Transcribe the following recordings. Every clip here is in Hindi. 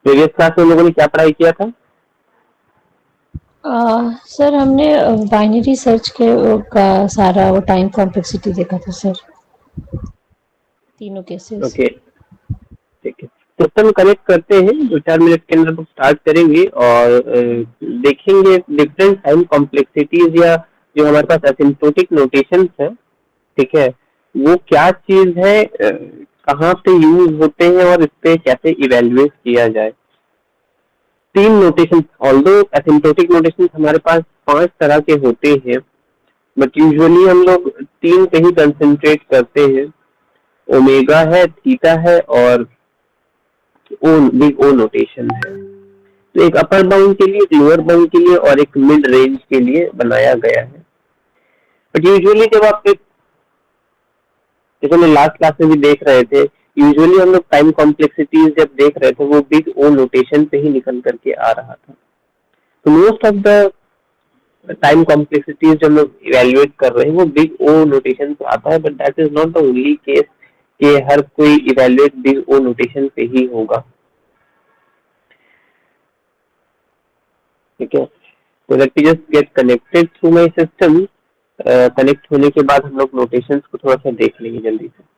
प्रीवियस क्लास में हम लोगों ने क्या पढ़ाई किया था? सर हमने बाइनरी सर्च के का सारा वो टाइम कॉम्प्लेक्सिटी देखा था सर, तीनों केसेस। ओके, ठीक है। सिस्टम कनेक्ट करते हैं, 2-4 मिनट के अंदर हम स्टार्ट करेंगे और देखेंगे डिफरेंट टाइम कॉम्प्लेक्सिटीज या जो हमारे पास एसिम्प्टोटिक नोटेशंस है, ठीक है, वो क्या चीज है, कहाँ पे यूज होते हैं और इस पे कैसे इवेल्युएट किया जाए। तीन नोटेशन, ऑल्दो एसिम्प्टोटिक नोटेशन हमारे पास 5 तरह के होते हैं, बट यूजुअली हम लोग तीन पे ही कंसंट्रेट करते हैं। ओमेगा है, थीटा है और ओ, बिग ओ नोटेशन है। तो एक अपर बाउंड के लिए, एक लोअर बाउंड के लिए और एक मिड रेंज के लिए बनाया गया है। बट यूजुअली जब आप जैसे हम लास्ट क्लास में भी देख रहे थे, यूजुअली हम लोग टाइम कॉम्प्लेक्सिटीज जब देख रहे थे वो बिग ओ नोटेशन पे ही निकल करके आ रहा था। तो most of the time complexities जो हम लोग इवेल्युएट कर रहे हैं वो बिग ओ नोटेशन पे आता है, but that is not the only case कि हर कोई इवेल्युएट बिग ओ नोटेशन पे ही होगा, ठीक है। तो let me just get connected through my system. Connect होने के बाद हम लोग नोटेशंस को थोड़ा सा देख लेंगे जल्दी से।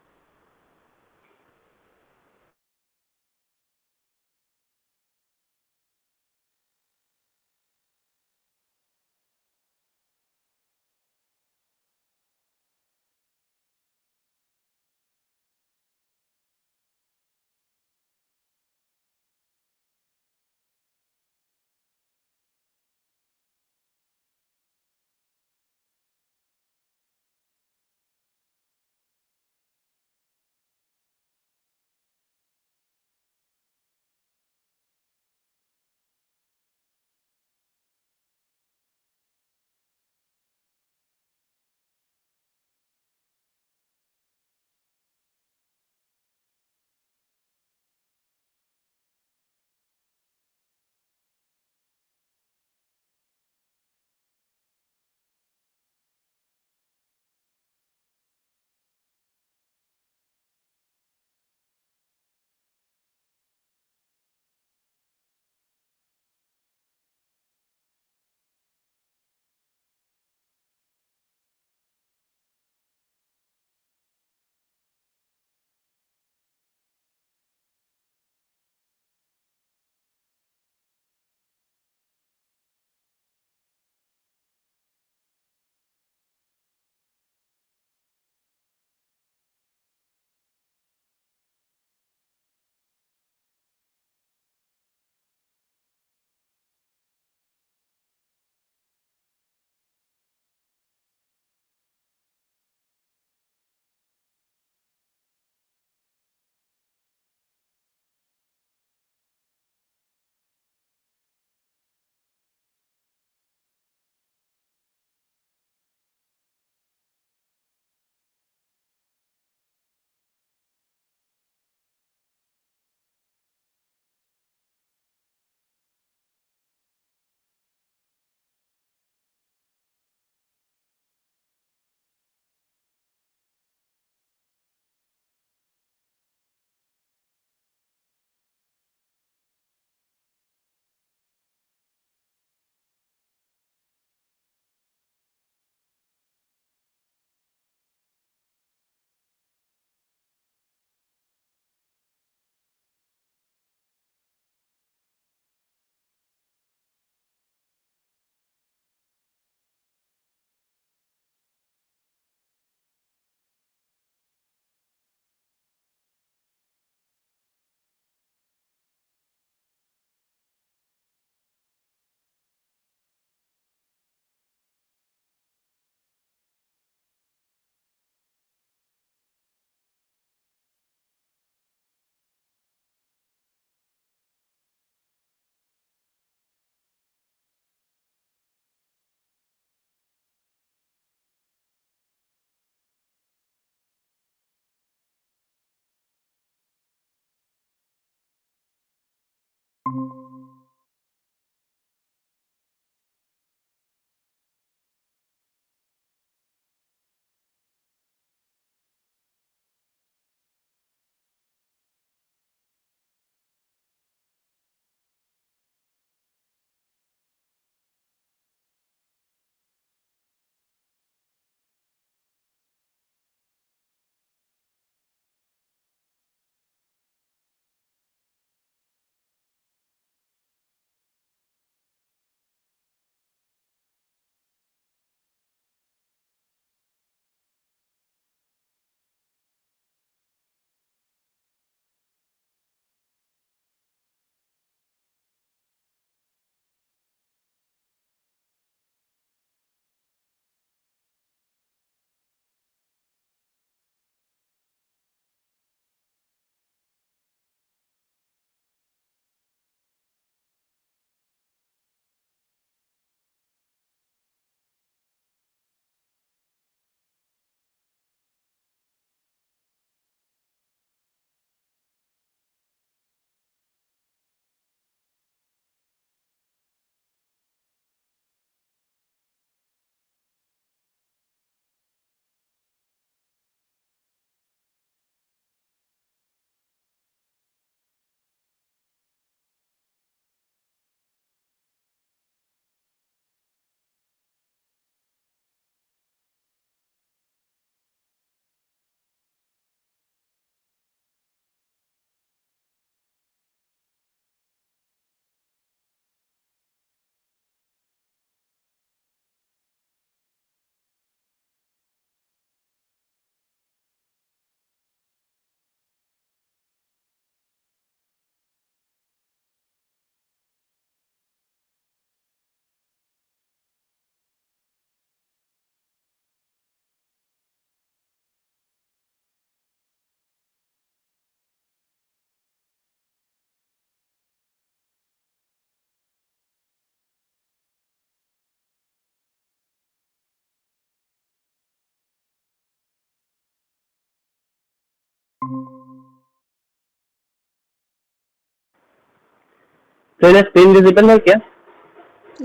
तो ना स्क्रीन विजिबल है क्या?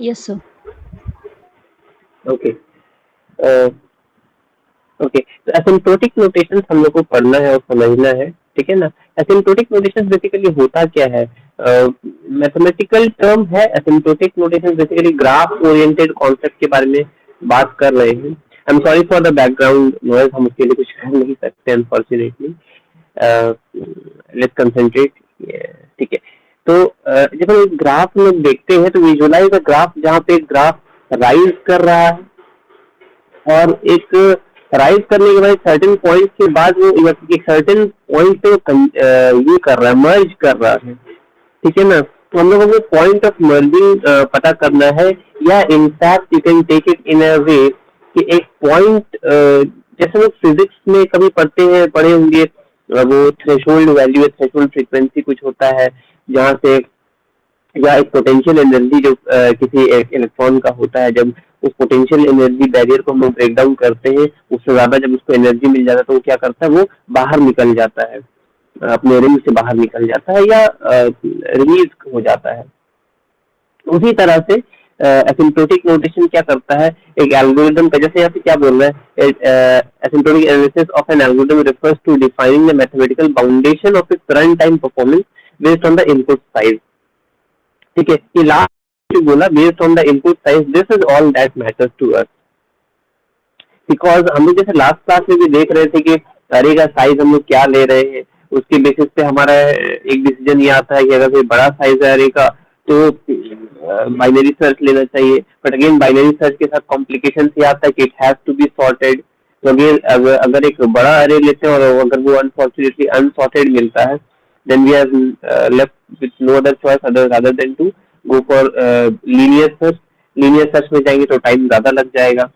Yes sir. ओके ओके, तो एसिम्प्टोटिक नोटेशंस हम लोग को पढ़ना है और समझना है, ठीक है ना। एसिम्प्टोटिक नोटेशंस बेसिकली होता क्या है? मैथमेटिकल टर्म है। Asymptotic notations basically graph oriented concept के बारे में बात कर रहे हैं। I am sorry for the background noise, हम उसके लिए कुछ कर नहीं सकते अनफॉर्चुनेटली। लेट्स कंसंट्रेट, ठीक है। तो जब हम ग्राफ लोग देखते हैं तो विजुअलाइज अ ग्राफ जहाँ पे ग्राफ राइज कर रहा है और एक राइज करने के बाद सर्टेन पॉइंट के बाद वो एक सर्टेन पॉइंट पे ये कर रहा है, मर्ज कर रहा है, ठीक है ना। तो हम लोगों को पॉइंट ऑफ मर्जिंग पता करना है, या in fact you can take it in a way कि एक पॉइंट, जैसे लोग फिजिक्स में कभी पढ़े होंगे, वो थ्रेशोल्ड वैल्यू या थ्रेशोल्ड फ्रीक्वेंसी कुछ होता है जहाँ से, या एक पोटेंशियल एनर्जी जो किसी एक इलेक्ट्रॉन का होता है, जब उस पोटेंशियल एनर्जी बैरियर को हम लोग ब्रेक डाउन करते हैं, उससे ज्यादा जब उसको एनर्जी मिल जाता है तो वो क्या करता है, वो बाहर निकल जाता है, अपने रिंग से बाहर निकल जाता है या रिलीज हो जाता है। उसी तरह से एसिम्प्टोटिक नोटेशन क्या करता है, एक एल्गोरिदम का, जैसे यहाँ पे क्या बोल रहा है, asymptotic analysis of N algorithm refers to defining the mathematical foundation of its runtime performance based on the input size, ठीक है। ये लास्ट जो बोला, based on the input size, this is all that matters to us, because हम लोग जैसे लास्ट क्लास में भी देख रहे थे कि अरे का साइज हम लोग क्या ले रहे हैं, उसके बेसिस पे हमारा एक डिसीजन ये आता है कि अगर कोई बड़ा साइज है अरे का तो बाइनरी सर्च लेना चाहिए। बट अगेन बाइनरी सर्च के साथ कॉम्प्लिकेशन ये आता है कि it has to be sorted. तो अगेन अगर एक बड़ा अरे लेते हैं और अगर वो अनफॉर्चुनेटली अनसॉर्टेड मिलता है, then we are left with no other choice other than to go for linear search. Linear search में जाएंगे तो टाइम ज्यादा लग जाएगा।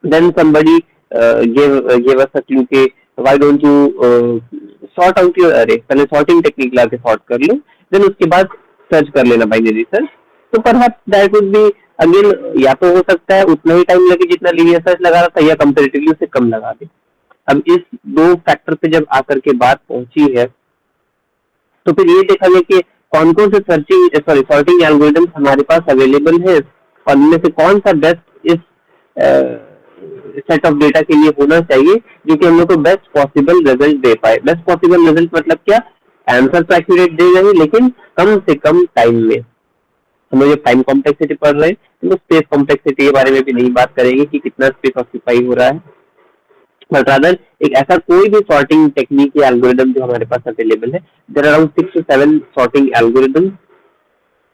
Then somebody gave us a clue के why don't you sort out your array, पहले sorting technique ला के sort कर लो, then उसके बाद search कर लेना binary search। तो perhaps that would be again, या तो हो सकता है उतना ही टाइम लगे जितना linear search लगा रहा था, या comparatively उससे कम लगा दे। अब इस दो फैक्टर पे जब आकर के बात पहुंची है तो फिर ये देखा गया कि कौन कौन से सॉर्टिंग एल्गोरिथम्स हमारे पास अवेलेबल है और इनमें से कौन सा बेस्ट इस सेट ऑफ डेटा के लिए होना चाहिए जो कि हम लोग को बेस्ट पॉसिबल रिजल्ट दे पाए। बेस्ट पॉसिबल रिजल्ट मतलब क्या, आंसर तो एक्यूरेट देगा ही लेकिन कम से कम टाइम में। हम लोग टाइम कॉम्प्लेक्सिटी पढ़ रहे हैं तो स्पेस कॉम्प्लेक्सिटी के बारे में भी नहीं बात करेंगे कि कितना स्पेस ऑक्यूपाई हो रहा है, बट रादर एक ऐसा कोई भी सॉर्टिंग टेक्निक या एल्गोरिदम जो हमारे पास अवेलेबल है। There are around 6 to 7 sorting algorithms.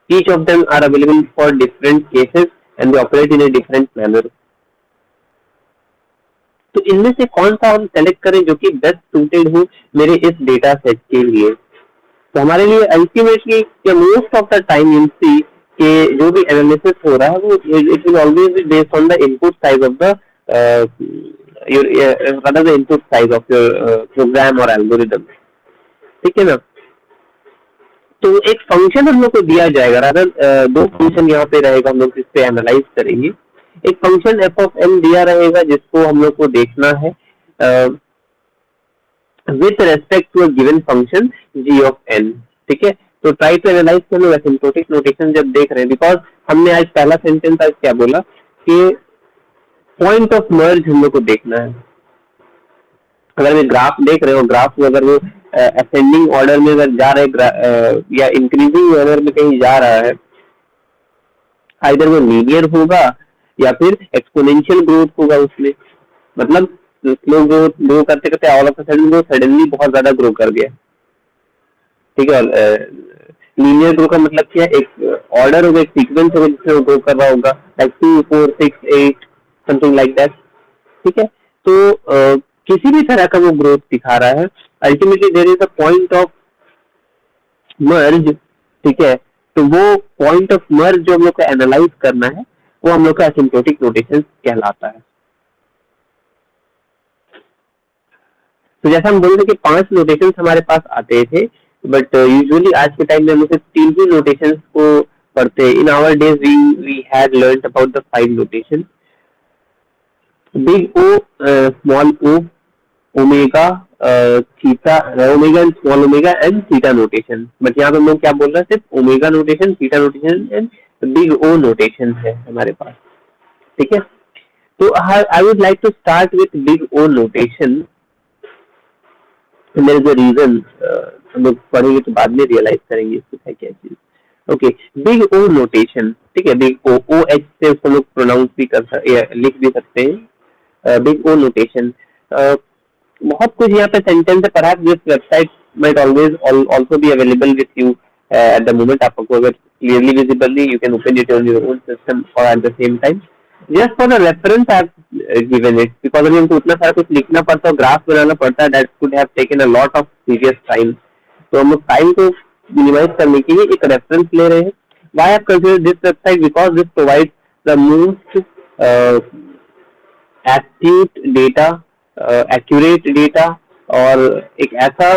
Each of them are available for different cases and they operate in a different manner. तो इनमें से कौन सा हम सेलेक्ट करें जो कि बेस्ट सूटेड हो मेरे इस डेटा सेट के लिए। तो हमारे लिए अल्टीमेटली या most of the time in C के जो भी एनालिसिस हो रहा है वो it will always be based on the input size of the rather the input size of your program or algorithm, ठीक है ना। तो एक फंक्शन हम लोग को दिया जाएगा, रादर दो फंक्शन यहाँ पे रहेगा, हम लोग इस पे एनालाइज करेंगे। एक फंक्शन एफ ऑफ एन दिया रहेगा जिसको हम लोग को देखना है with respect to a given function g of n, ठीक है। तो ट्राई टू एनालाइज कर लो एसिम्प्टोटिक नोटेशन जब देख रहे हैं, बिकॉज हमने आज पहला सेंटेंस आज क्या बोला कि पॉइंट ऑफ मर्ज हम लोग को देखना है। अगर मैं ग्राफ देख रहे हो, ग्राफ में अगर वो असेंडिंग ऑर्डर में अगर जा रहे या इंक्रीजिंग ऑर्डर में कहीं जा रहा है, आइदर वो लीनियर होगा या फिर एक्सपोनेंशियल ग्रोथ होगा उसमें, मतलब स्लो ग्रो करते करते ऑल ऑफ अ सडन वो सडनली बहुत ज्यादा ग्रो कर गया, ठीक है। लीनियर ग्रो का मतलब क्या, एक ऑर्डर होगा, एक सीक्वेंस होगा जिसमें वो ग्रो कर रहा होगा, लाइक 2 4 6 8 समथिंग लाइक दैट, ठीक है। तो किसी भी तरह का वो ग्रोथ दिखा रहा है, ultimately there is a point of merge, ठीक है। तो वो पॉइंट ऑफ मर्ज जो हम लोग को एनालाइज करना है वो हम लोग का एसिम्प्टोटिक नोटेशन कहलाता है। तो जैसा हम बोल रहे कि 5 नोटेशन हमारे पास आते थे, बट यूजुअली आज के टाइम में हम लोग 3 ही नोटेशन को पढ़ते हैं। In our days we had learned about the 5 notation, big O, small o, omega, theta omega and small omega and theta notation, but यहाँ पे हम लोग क्या बोल रहे हैं, सिर्फ omega notation, theta notation and big O notation है हमारे पास, ठीक है। तो I would like to start with big O notation. There is a reason, हम लोग पढ़ेंगे तो बाद में रियलाइज करेंगे इसको है क्या चीज। ओके, बिग ओ नोटेशन, ठीक है, बिग ओ, ओ एच से उसको लोग प्रोनाउंस भी कर लिख भी सकते हैं, बिग ओ नोटेशन। बहुत कुछ यहाँ पे सेंटेंस है, perhaps this website might always also be available with you at the moment। आपको अगर clearly visibly you can open it on your own system or at the same time just for the reference I have given it, because अभी हमको उतना सारा कुछ लिखना पड़ता है, ग्राफ बनाना पड़ता है, that could have taken a lot of serious time। तो हम लोग टाइम को मिनिमाइज करने के लिए एक रेफरेंस ले रहे हैं। Why I have considered this website? Because this provides the most acute data, accurate data, और एक ऐसा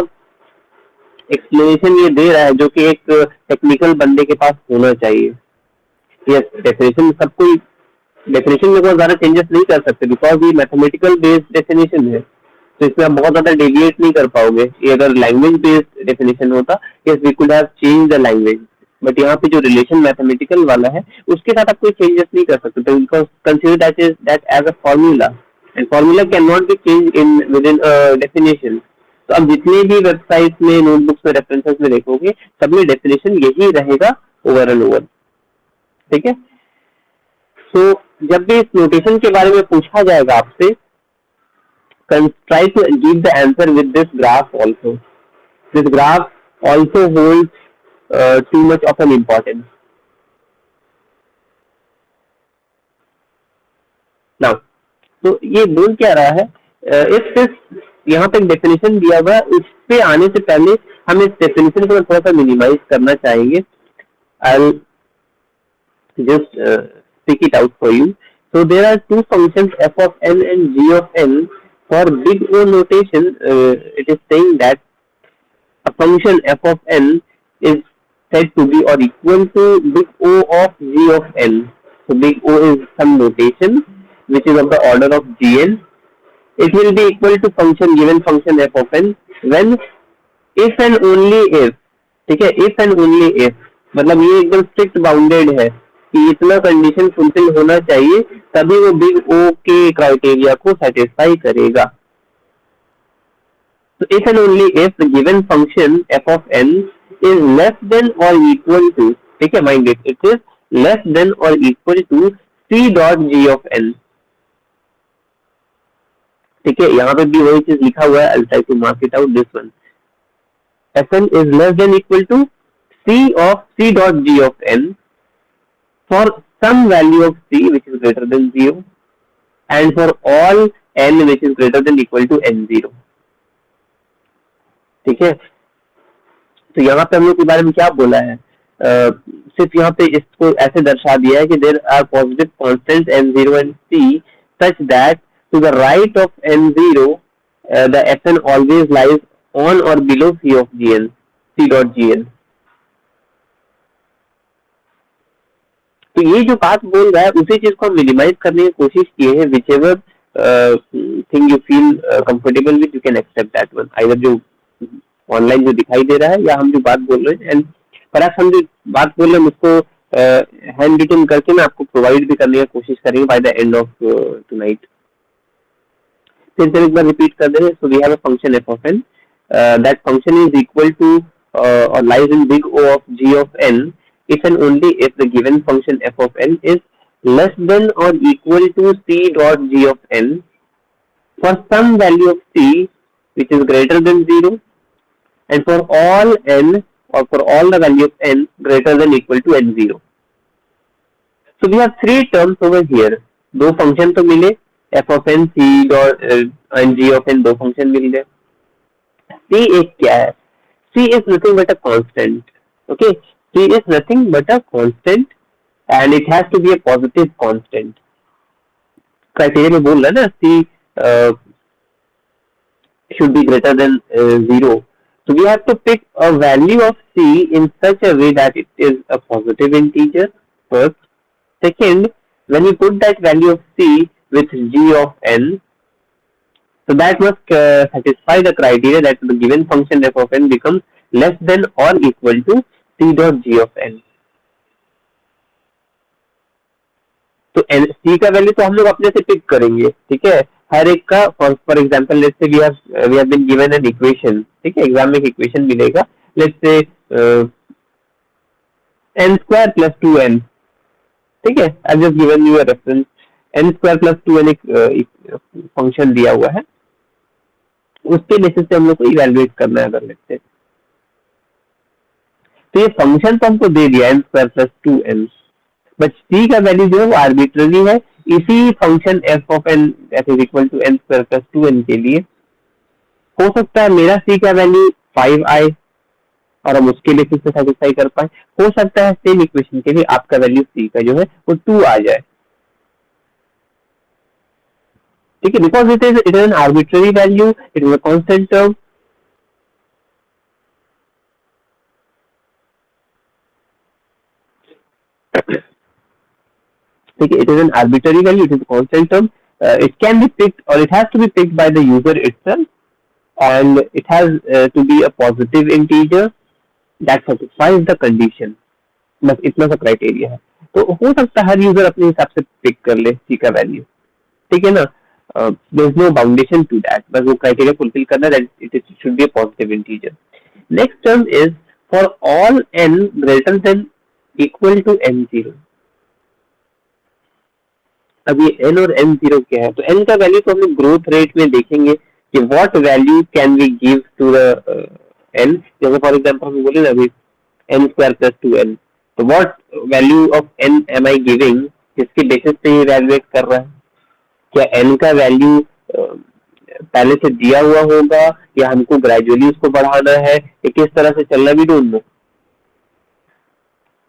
एक्सप्लेनेशन ये दे रहा है जो कि एक टेक्निकल बंदे के पास होना चाहिए। यस, डेफिनेशन सब कोई डेफिनेशन में बहुत ज्यादा चेंजेस नहीं कर सकते, बिकॉज ये मैथमेटिकल बेस्ड डेफिनेशन है, तो इसमें आप बहुत ज्यादा डेविएट नहीं कर पाओगे। ये अगर लैंग्वेज बेस्ड डेफिनेशन होता, yes we could have change the language, but यहाँ पे जो रिलेशन मैथमेटिकल वाला है उसके साथ आप कोई चेंजेस नहीं कर सकते, तो because consider that as a formula, and formula can not be change in within definition. तो अब जितने भी वेबसाइट में, नोटबुक्स में, रेफरेंसेस में देखोगे, सब में डेफिनेशन यही रहेगा ओवर एंड ओवर, ठीक है। तो जब भी इस नोटेशन के बारे में पूछा जाएगा आपसे, try to give the answer with this graph also. This graph also holds too much of an importance. Now, तो ये बोल क्या रहा है, इस यहाँ पे एक डेफिनेशन दिया हुआ है, उस पे आने से पहले हम इस डेफिनेशन को थोड़ा सा मिनिमाइज करना चाहेंगे। I'll just speak it out for you. So there are two functions f of n and g of n. For big O notation, it is saying that a function f of n is said to be or equal to big O of g of n. So big O is some notation which is of the order of gn. It will be equal to given function f of n when if and only if, ठीक है, if and only if, मतलब ये एकदम स्ट्रिक्ट बाउंडेड है कि इतना कंडीशन फुलफिल होना चाहिए तभी वो बिग ओ के क्राइटेरिया को सेटिस्फाई करेगा। तो if and only if the given function f of n is less than or equal to, ठीक है, mind it is less than or equal to c dot g of n, ठीक है, यहाँ पे भी वही चीज लिखा हुआ है। I'll try to mark it out, this one, fn is less than equal to c dot g of n for some value of c which is greater than 0 and for all n which is greater than equal to n0, ठीक है। तो यहाँ पे हम लोग के बारे में क्या बोला है, सिर्फ यहाँ पे इसको ऐसे दर्शा दिया है कि there are positive constants n0 and c such that to the right of n0 the fn always lies on or below c of gn, c dot gn। तो ये जो बात बोल रहा है उसी चीज को हम मिनिमाइज करने की कोशिश किए हैं। Whichever thing you feel comfortable with, you can accept that one, either जो ऑनलाइन जो दिखाई दे रहा है या हम जो बात बोल रहे हैं, एंड परहैप्स हम जो बात बोल रहे हैं उसको हैंड रिटन करके मैं आपको प्रोवाइड भी करने की कोशिश करेंगे by the end of tonight. फिर से एक बार रिपीट कर दे रहे, so we have a function f of n, that function is equal to or lies in big O of g of n if and only if the given function f of n is less than or equal to c dot g of n for some value of c which is greater than 0 and for all n or for all the value of n greater than equal to n0। So we have three terms over here, दो फंक्शन तो मिले, f of n, c dot and g of n, दो फंक्शन मिल गए। c एक क्या है, c is nothing but a constant, okay, c is nothing but a constant and it has to be a positive constant। Criteria में बोल रहा है ना, c should be greater than 0, so we have to pick a value of c in such a way that it is a positive integer first. Second, when we put that value of c with g of n, So that must satisfy the criteria that the given function f of n becomes less than or equal to c dot g of n. तो c का वैल्यू तो हम लोग अपने से पिक करेंगे, ठीक है, हर एक का. For example let's say we have been given an equation, ठीक है, एग्जाम में एक इक्वेशन मिलेगा, let's say n square plus 2n, ठीक है, I just given you a reference. n square plus 2n एक फंक्शन दिया हुआ है, उसके बेसिस से हम लोग को इवैल्यूएट करना है. अगर लेट्स से तो ये फंक्शन तो हमको दे दिया n square plus 2n, but c का वैल्यू जो है वो आर्बिट्ररी है. इसी function f of n that is equal to n square plus 2n के लिए हो सकता है मेरा c का वैल्यू 5 आए और हम उसके बेसिस से सेटिस्फाई कर पाए. हो सकता है सेम इक्वेशन के लिए आपका वैल्यू c का जो है वो 2 आ जाए, ठीक है, because it is an arbitrary value, it is a constant term. ठीक है, it is an arbitrary value, it is a constant term, it can be picked or it has to be picked by the user itself, and it has to be a positive integer that satisfies the condition. बस इतना सा क्राइटेरिया है. तो हो सकता है हर यूजर अपने हिसाब से पिक कर ले c का वैल्यू, ठीक है ना. There is no boundation to that, बस वो क्राइटेरिया फुलफिल करना that it should be a positive integer. Next term is for all n greater than equal to n0. अब ये n और n0 क्या है, तो n का वैल्यू तो हम लोग ग्रोथ रेट में देखेंगे कि what value can we give to the n. जैसे फॉर एग्जांपल हम बोले ना अभी n स्क्वायर प्लस 2n, तो what value of n am I giving, किसके बेसिस पे ये इवैल्यूएट कर रहा है. क्या n का वैल्यू पहले से दिया हुआ होगा या हमको ग्रेजुअली उसको बढ़ाना है, या किस तरह से चलना, भी ढूंढ लो.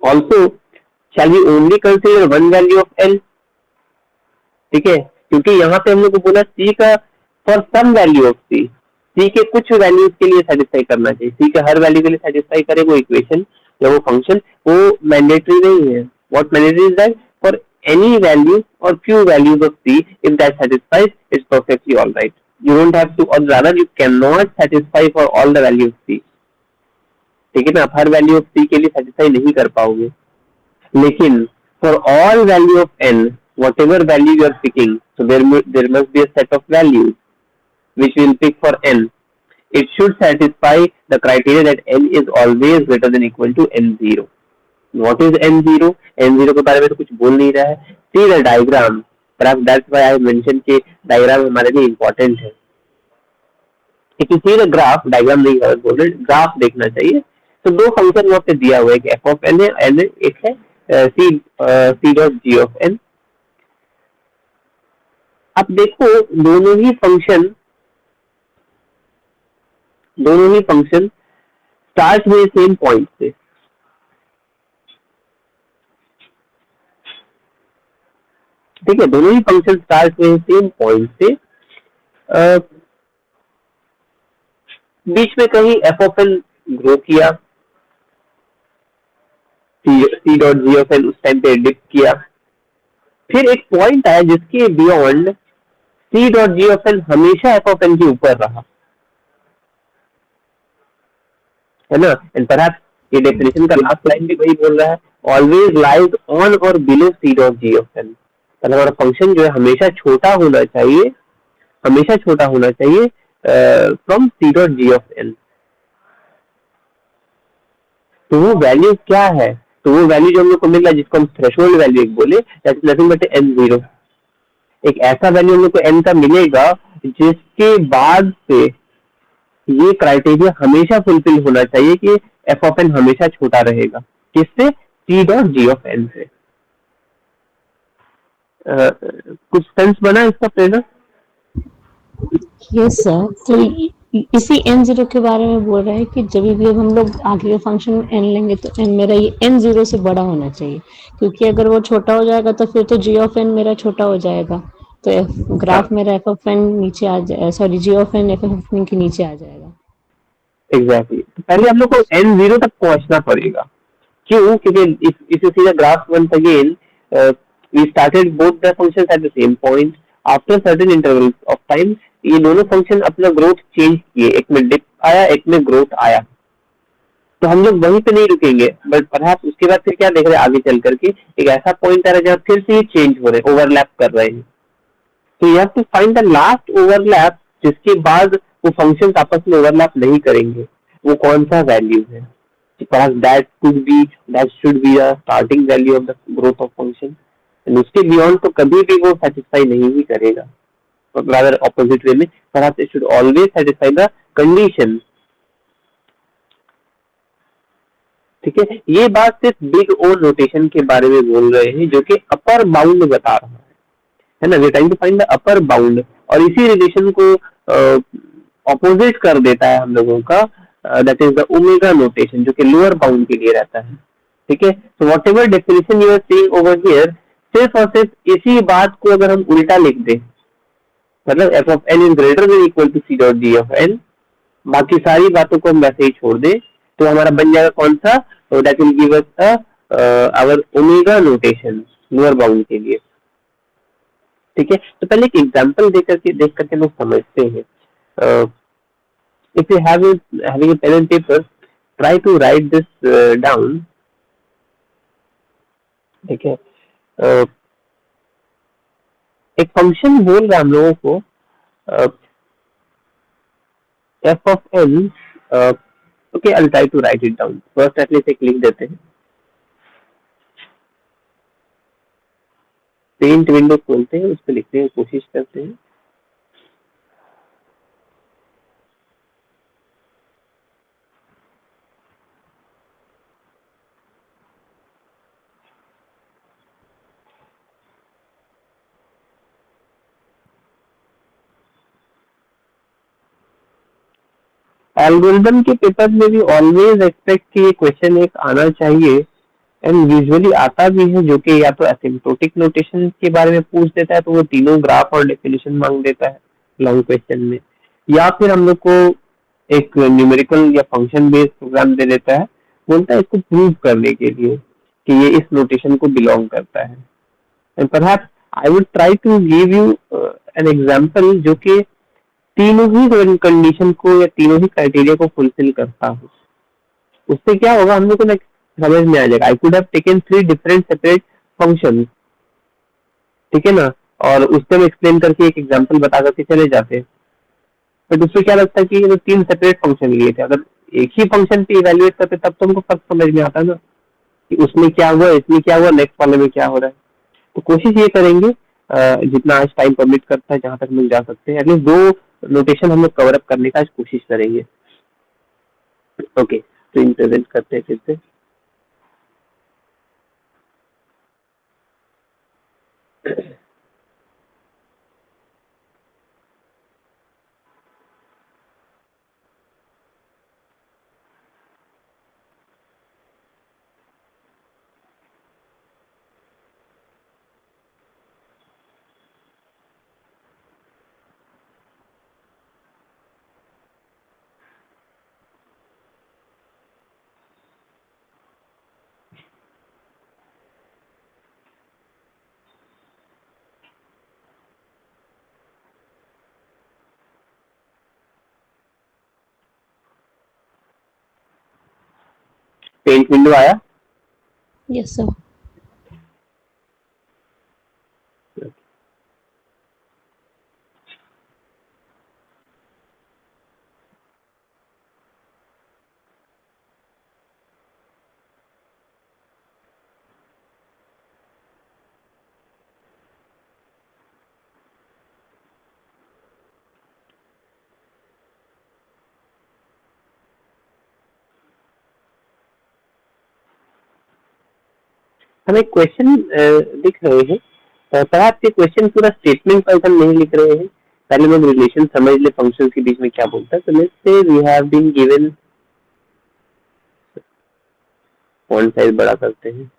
Also shall we only consider one value of n, ठीक है, क्योंकि यहाँ पे हम लोग को बोला c का for some value of c के कुछ वैल्यूज के लिए सेटिस्फाई करना चाहिए. c के हर वैल्यू के लिए सेटिस्फाई करे वो इक्वेशन या वो फंक्शन, वो मैंडेटरी नहीं है. What mandatory is that for any value और few values of c, if that satisfies it's perfectly all right. You don't have to, और rather you can not satisfy for all the value of c, ठीक है ना. आप हर वैल्यू ऑफ c के लिए सेटिस्फाई नहीं कर पाओगे, लेकिन for all value of n, whatever value you are picking, so there must be a set of values which we will pick for n. It should satisfy the criteria that n is always greater than equal to n0. What is n0? n0 के बारे में तो कुछ बोल नहीं रहा है. See the diagram. Perhaps that's why I mentioned कि diagram हमारे लिए important है. If you see the graph, diagram नहीं है बोल रहे, graph देखना चाहिए. तो दो फंक्शन वहाँ पे दिया हुआ है, एक f of n है, n एक है c dot g of n. अब देखो दोनों ही फंक्शन स्टार्ट हुए सेम पॉइंट से, ठीक है, दोनों ही फंक्शन स्टार्ट हुए सेम पॉइंट से. बीच में कहीं f of n ग्रो किया, c dot g of n उस टाइम पे डिप किया, फिर एक पॉइंट आया जिसके beyond c dot g of n हमेशा f of n के ऊपर रहा, है ना. एंड परहैप्स ये डेफिनेशन का लास्ट लाइन भी वही बोल रहा है, ऑलवेज लाइज ऑन और below c dot g of n. मतलब हमारा फंक्शन जो है हमेशा छोटा होना चाहिए from c dot g of n. तो वो वैल्यू क्या है, तो वो वैल्यू जो हम लोग को मिल रहा है जिसको हम थ्रेशोल्ड वैल्यू एक बोले, that is nothing but n0. एक ऐसा वैल्यू हम लोग को n का मिलेगा जिसके बाद से ये क्राइटेरिया हमेशा फुलफिल होना चाहिए कि f of n हमेशा छोटा रहेगा, किससे, c dot g of n से. कुछ सेंस बना इसका प्रेरणा? Yes sir. तो इसी n0 के बारे में बोल रहे हैं कि जब भी अब हम लोग आगे के फंक्शन n लेंगे तो n मेरा ये n0 से बड़ा होना चाहिए, क्योंकि अगर वो छोटा हो जाएगा तो फिर तो g of n मेरा छोटा हो जाएगा, तो ग्राफ मेरा f of n नीचे आ जाए, sorry g of n f of n के नीचे आ जाएगा. एग्जैक्टली. तो पहले हम लोग को n0 तक पहुंचना पड़ेगा. क्यों? क्योंकि if you see the graph once again, we started both the functions at the same point. After certain interval of time ये दोनों फंक्शन अपना ग्रोथ चेंज किए, एक में डिप आया एक में ग्रोथ आया। तो हम लोग वहीं पे नहीं रुकेंगे, बट परहैप्स उसके बाद फिर क्या देख रहे हैं आगे चल करके एक ऐसा पॉइंट आ रहा है जहाँ फिर से ये चेंज हो रहे हैं, ओवरलैप कर रहे हैं। तो you have to find the last overlap जिसके बाद वो फंक्शन आपस में ओवरलैप नहीं करेंगे, वो कौन सा वैल्यू है। That should be the starting value of the growth of function, and उसके बियॉन्ड तो कभी भी वो सेटिस्फाई नहीं ही करेगा, rather opposite way में perhaps it should always satisfy the condition। ठीक है, ये बात सिर्फ बिग ओ नोटेशन के बारे में बोल रहे हैं जो कि अपर बाउंड बता रहा है ना, we trying to find the upper bound, और इसी रिलेशन को ऑपोजिट कर देता है हम लोगों का, that is the omega notation जो कि लोअर बाउंड के लिए रहता है। ठीक है, तो whatever definition you are seeing over here, सिर्फ और सिर्फ इसी बात को अगर हम उल्टा लिख दें, मतलब f of n is greater than equal to C dot d of n, बाकी सारी बातों को हम वैसे ही छोड़ दें, तो हमारा बन जाएगा कौन सा, तो that will give us our omega notation lower bound के लिए। ठीक है, तो पहले एक एग्जांपल देख करके लोग समझते हैं। If you having a pen and paper, try to write this down। ठीक है, एक फंक्शन बोल रहा है हम लोगों को f of n, okay, I'll try to write it down first, at least एक लिख देते हैं। पेंट विंडो खोलते हैं, उस पर लिखने की कोशिश करते हैं। एल्गोरिदम के पेपर में भी ऑलवेज एक्सपेक्ट कि ये क्वेश्चन एक आना चाहिए, एंड यूजुअली आता भी है, जो कि या तो एसिम्प्टोटिक नोटेशन के बारे में पूछ देता है, तो वो तीनों ग्राफ और डेफिनेशन मांग देता है लॉन्ग क्वेश्चन में, या फिर हम लोग को एक न्यूमेरिकल या फंक्शन बेस्ड प्रोग्राम दे देता है, बोलता है इसको प्रूव करने के लिए कि ये इस नोटेशन को बिलोंग करता है। And perhaps I would try to give you an example जो कि तीनों ही कंडीशन को या तीनों ही क्राइटेरिया को फुलफिल करता हो। उससे क्या होगा, हम लोग को समझ में आ जाएगा। I could have taken 3 different separate function, ठीक है ना, और उससे हम एक्सप्लेन करके एक एग्जांपल बता करके चले जाते, बट उसमें क्या लगता है कि ये तो 3 सेपरेट फंक्शन लिए थे, अगर एक ही फंक्शन पे इवेल्युएट करते तब तो हमको फर्क समझ में आता ना कि उसमें क्या हुआ, इसमें क्या हुआ, नेक्स्ट वाले में क्या हो रहा है। तो कोशिश ये करेंगे जितना आज टाइम परमिट करता है, जहां तक हम लोग जा सकते हैं, एटलीस्ट 2 नोटेशन हम लोग कवर अप करने का आज कोशिश करेंगे। ओके, तो इन प्रेजेंट करते हैं फिर से। पेंट विंडो आया? Yes sir. हम एक क्वेश्चन लिख रहे हैं, पर आपके क्वेश्चन पूरा स्टेटमेंट पर हम नहीं लिख रहे हैं, पहले हम रिलेशन समझ ले फंक्शंस के बीच में क्या बोलता है। तो let's say we have been given, font size बड़ा करते हैं,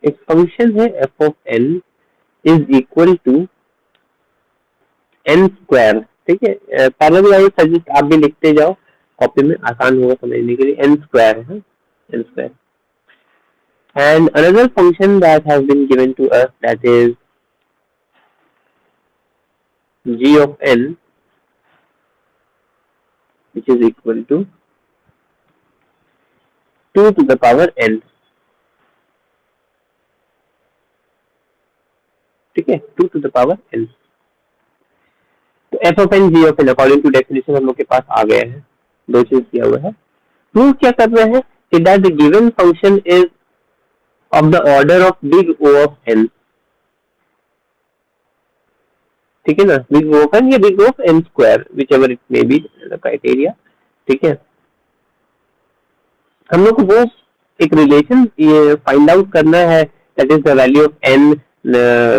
एक फंक्शन है f of n is equal to n square ठीक है, पैरेलल आई सजेस्ट आप भी लिखते जाओ कॉपी में, आसान होगा समझने के लिए। एन स्क्वायर है, n square. And another function that has been given to us, that is g of n, which is equal to 2 to the power n। ठीक है, 2 to the power n। तो f of n g of n according to definition हम लोग के पास आ गया है, दो चीज किया हुआ है। प्रूव क्या कर रहे हैं कि that the given function is of the order of big O of n। ठीक है ना, बिग O ऑफ n या big O of n square, which ever it may be the criteria. ठीक है, हम लोग को वो एक रिलेशन ये फाइंड आउट करना है, that is the value of n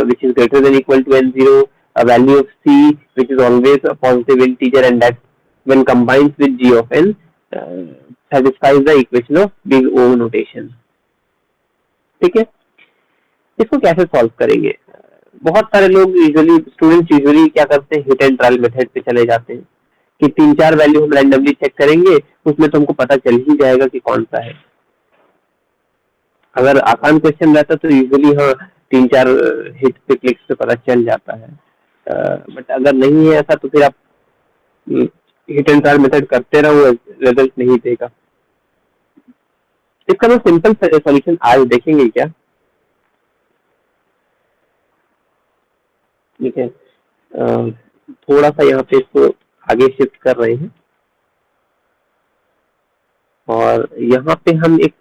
which is greater than equal to n0, a value of c which is always a positive integer, and that when combined with g of n satisfies the equation of big O notation। ठीक है, इसको कैसे सॉल्व करेंगे? बहुत सारे लोग यूजुअली, स्टूडेंट्स यूजुअली क्या करते हैं, हिट एंड ट्रायल मेथड पे चले जाते हैं कि 3-4 वैल्यू हम रैंडमली चेक करेंगे, उसमें तो हमको पता चल ही जाएगा कि कौन सा है। अगर आसान क्वेश्चन रहता तो यूजुअली हाँ 3-4 हिट पे क्लिक्स पे पता चल जाता है, बट अगर नहीं है ऐसा तो फिर आप हिट एंड ट्रायल मेथड करते रहो, रिजल्ट नहीं देगा। इसका मैं सिंपल सॉल्यूशन आज देखेंगे क्या। ठीक है, थोड़ा सा यहाँ पे इसको आगे शिफ्ट कर रहे हैं और यहाँ पे हम एक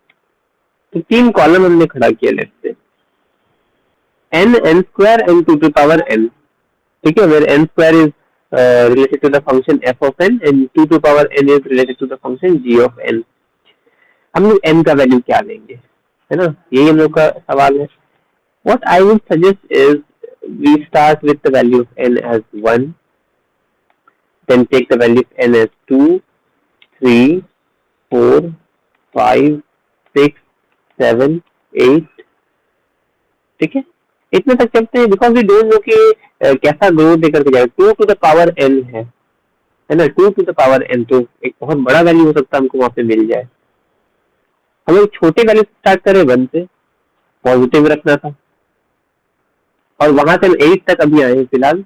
तो 3 कॉलम हमने खड़ा किया, let's say n, n square and 2 to the power n। ठीक है, where n square is related to the function f of n and 2 to the power n is related to the function g of n। हम लोग n का वैल्यू क्या लेंगे, है ना, यही हम लोग का सवाल है। What I would suggest is we start with the value of n as 1, then take the value of n as 2, 3, 4, 5, 6, 7, 8। ठीक है, इतने तक चलते हैं, बिकॉज वी डोंट नो कि कैसा ग्रोथ देकर के जाएगा। 2 to the power n है ना, 2 to the power n तो एक बहुत बड़ा वैल्यू हो सकता है हमको वहां पे मिल जाए। हम लोग छोटे वैल्यू से स्टार्ट करें, 1 से पॉजिटिव रखना था, और वहां से हम 8 तक अभी आए हैं फिलहाल,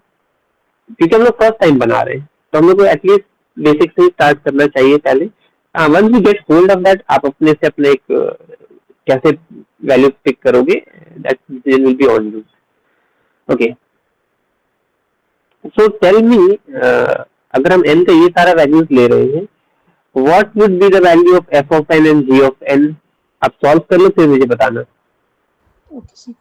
क्योंकि हम लोग फर्स्ट टाइम बना रहे हैं, तो हम लोग को एटलीस्ट बेसिक से ही स्टार्ट करना चाहिए पहले। Once you get hold of that, आप अपने से अपने एक कैसे वैल्यू पिक करोगे, that will be on you. Okay, so tell me, अगर हम n का ये सारा वैल्यूज ले रहे हैं, what would be the value of f of n and g of n? आप सॉल्व कर लो फिर मुझे बताना। Okay.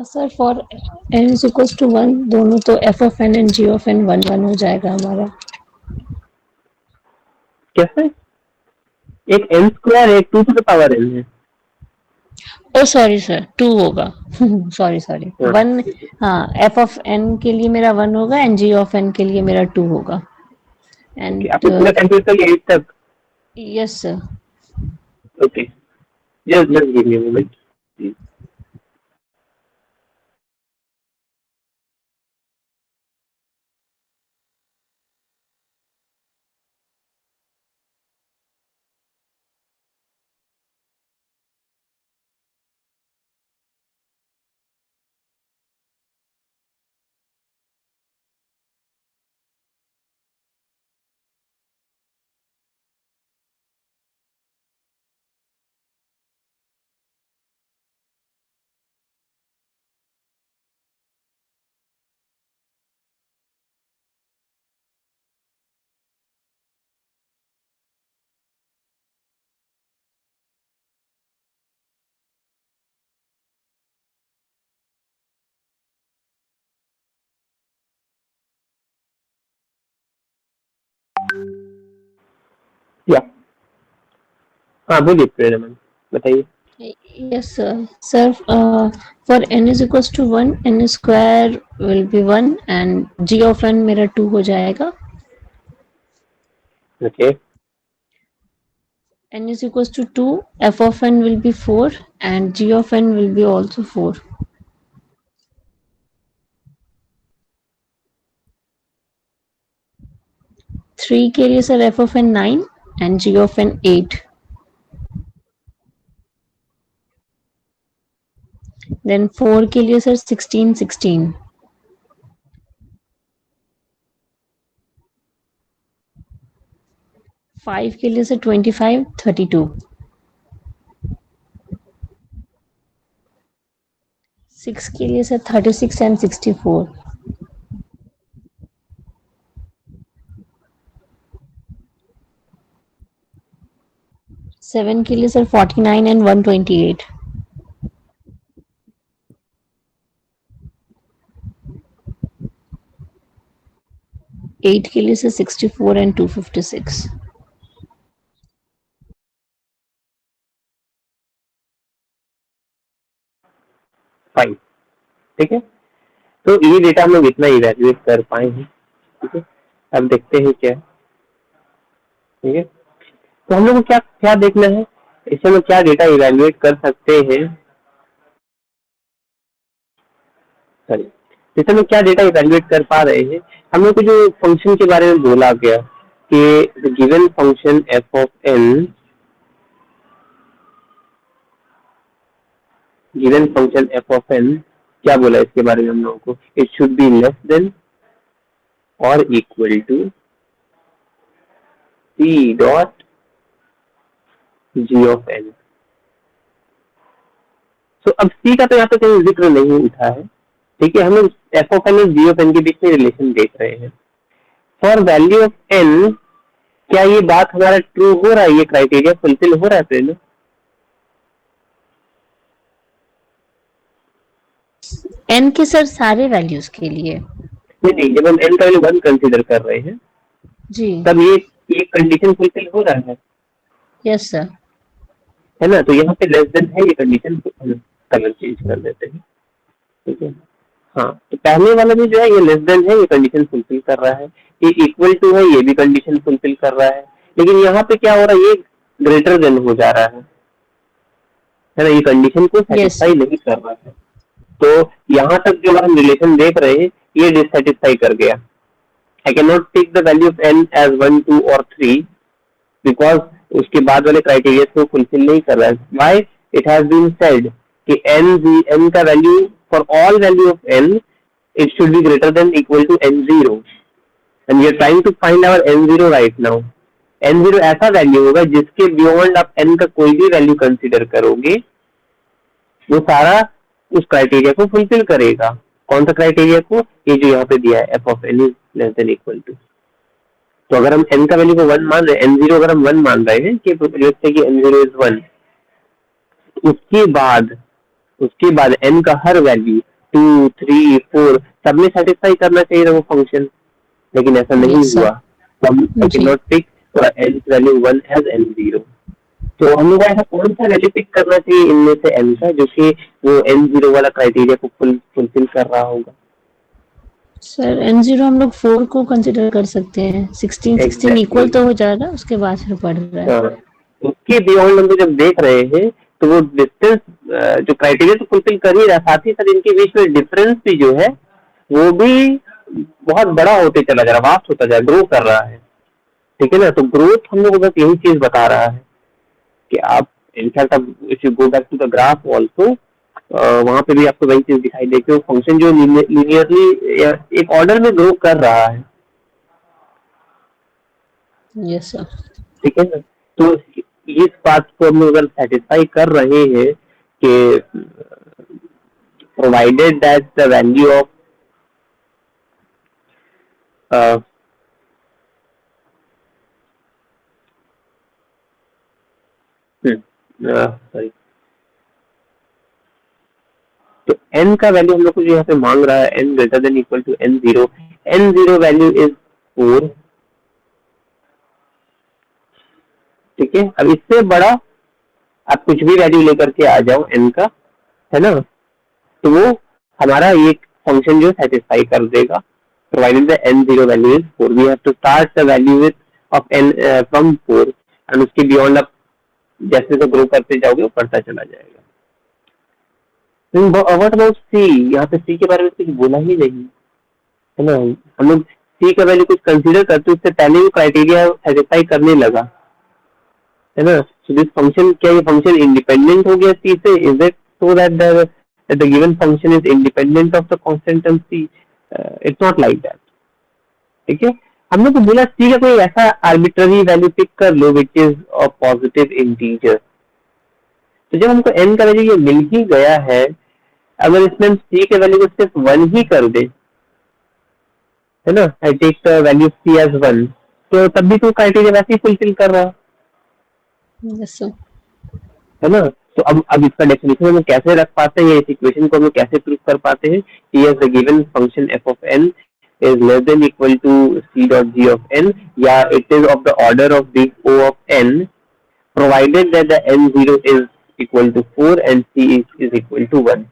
Sir for n is equal to 1 दोनों तो f of n and g of n 1 1 हो जाएगा हमारा। कैसे? एक n स्क्वायर, एक 2 to the power n है। ओ सॉरी सर, 2 होगा। सॉरी सॉरी, हाँ, 1। हाँ, f ऑफ n के लिए मेरा 1 होगा एंड g ऑफ n के लिए मेरा 2 होगा। ओके, एंड आपने पूरा कंप्लीट कर लिया 8 तक? Yes sir. Okay, just give me a moment। या हाँ बोलिए प्रेरणा मैम, बताइए। Yes, sir. Sir, for n is equals to 1, n square will be 1 and g of n मेरा 2 हो जाएगा. Okay N is equals to 2, f of n will be 4 and g of n will be also 4. 3 के लिए sir f of n 9 and g of n 8. Then 4 के लिए सर 16 16. 5 के लिए सर 25 32. 6 के लिए सर 36 and 64. 7 के लिए सर 49 and 128. 8 के लिए सर 64 and 256. फाइन, ठीक है। तो ये डेटा हम लोग इतना इवेल्युएट कर पाए हैं, ठीक है। अब देखते हैं क्या, ठीक है। तो हम लोग को क्या क्या देखना है, इससे हम क्या डेटा इवेल्युएट कर सकते हैं, सॉरी जैसे हम क्या डेटा इवेल्युएट कर पा रहे हैं। हम लोग को जो फंक्शन के बारे में बोला गया कि given function F of N, given function F of N क्या बोला इसके बारे में हम लोगों को, it should be less than और equal to C dot ji of N. तो अब सी का तो यहाँ पे कहीं जिक्र नहीं उठा है, ठीक है। हम लोग एफ ऑफ एन और जी ऑफ एन के बीच में रिलेशन देख रहे हैं। फॉर वैल्यू ऑफ एन क्या ये बात हमारा ट्रू हो रहा है, ये क्राइटेरिया फुलफिल हो रहा है फ्रेंड? n के सर सारे वैल्यूज के लिए नहीं, जब हम n का वैल्यू 1 कंसीडर कर रहे हैं जी, तब ये कंडीशन फुलफिल हो रहा है, यस सर, है ना। तो यहाँ पे लेस देन है, ये कंडीशन कलर चेंज कर देते हैं, ठीक है। हाँ, तो पहले वाला भी जो है ये लेस देन है, ये कंडीशन फुलफिल कर रहा है। ये इक्वल टू है, ये भी कंडीशन फुलफिल कर रहा है। लेकिन यहाँ पे क्या हो रहा है, ये ग्रेटर देन हो जा रहा है ना। ये कंडीशन को सेटिस्फाई नहीं कर रहा है। तो यहाँ तक जो हम रिलेशन देख रहे हैं ये डिससेटिस्फाई कर गया। I can not take the value of n as 1 2 और 3 बिकॉज उसके बाद वाले क्राइटेरिया को फुलफिल नहीं कर रहा है। Why? It has been said कि एन का value for all value of n it should be greater than equal to n0 and we are trying to find our n0 right now. n0 ऐसा वैल्यू होगा जिसके बियॉन्ड आप n का कोई भी वैल्यू कंसीडर करोगे वो सारा उस क्राइटेरिया को फुलफिल करेगा। कौन सा क्राइटेरिया को? ये जो यहाँ पे दिया है f of n is less than equal to. तो अगर हम n का वैल्यू को 1 मान रहे हैं, n0 अगर हम 1 मान रहे हैं कि n0 इज 1, उसके बाद n का हर वैल्यू 2 3 4 सब में सेटिस्फाई करना चाहिए था वो फंक्शन, लेकिन ऐसा नहीं हुआ। तो हम can not pick n value 1 as n0। तो हम लोग ऐसा कौन सा वैल्यू पिक करना चाहिए इनमें से n का जो कि वो n0 वाला क्राइटेरिया को फुलफिल कर रहा होगा? सर n0 हम लोग 4 को कंसीडर कर सकते हैं। 16 इक्वल तो हो जा रहा है, उसके बाद फिर बढ़ रहा है। उसके बियॉन्ड हम जब देख रहे हैं तो वो डिस्टेंस जो क्राइटेरिया तो फुलफिल कर ही रहा, साथ ही साथ इनके बीच में डिफरेंस भी जो है वो भी बहुत बड़ा होते चला जा रहा, वास्ट होता जा रहा, ग्रो कर रहा है, ठीक है ना। तो ग्रोथ हम लोग को बस यही चीज बता रहा है कि आप इनफैक्ट अब if you go back to the graph also वहां पे भी आपको वही चीज दिखाई देगी, वो फंक्शन जो लीनियरली एक ऑर्डर में ग्रो कर रहा है, यस सर, ठीक है ना। तो इस बात को हम लोग अगर सेटिस्फाई कर रहे हैं कि provided that the value of sorry, तो n का वैल्यू हम लोग को जो यहाँ पे मांग रहा है n greater than equal to n0, n0 value is 4, ठीक है, अब इससे बड़ा आप कुछ भी वैल्यू लेकर के आ जाओ n का, है ना, तो वो हमारा ये फंक्शन जो सेटिस्फाई कर देगा, provided the n zero value is 4। We have to start the value with of n from 4 and उसके बियॉन्ड आप जैसे तो ग्रो करते जाओगे वो बढ़ता चला जाएगा। व्हाट अबाउट सी, यहाँ पे सी के बारे में कुछ बोला ही नहीं, है ना, हम लोग सी का वैल्यू कुछ कंसीडर करते उससे पहले भी क्राइटेरिया सेटिस्फाई करने लगा, है ना। सो दिस फंक्शन, क्या ये फंक्शन इंडिपेंडेंट हो गया सी से? Is it so that the given function is independent of the constant term C? It's not like that, ठीक है। हम लोग को बोला सी का कोई ऐसा आर्बिट्ररी वैल्यू पिक कर लो which is a positive integer. तो जब हमको n का वैल्यू ये मिल ही गया है, अगर इसमें हम c के वैल्यू को सिर्फ 1 ही कर दे, है ना, I take the value c as 1, तो तब भी तो क्राइटेरिया वैसे ही फुलफिल कर रहा यस सर। है ना। तो अब इसका डेफिनेशन हम कैसे रख पाते हैं, इस इक्वेशन को हम कैसे प्रूव कर पाते हैं कि yes the given function f of n is less than equal to c dot g of n, या it is of the order of big O of n, provided that the n0 is equal to 4 and c is equal to 1.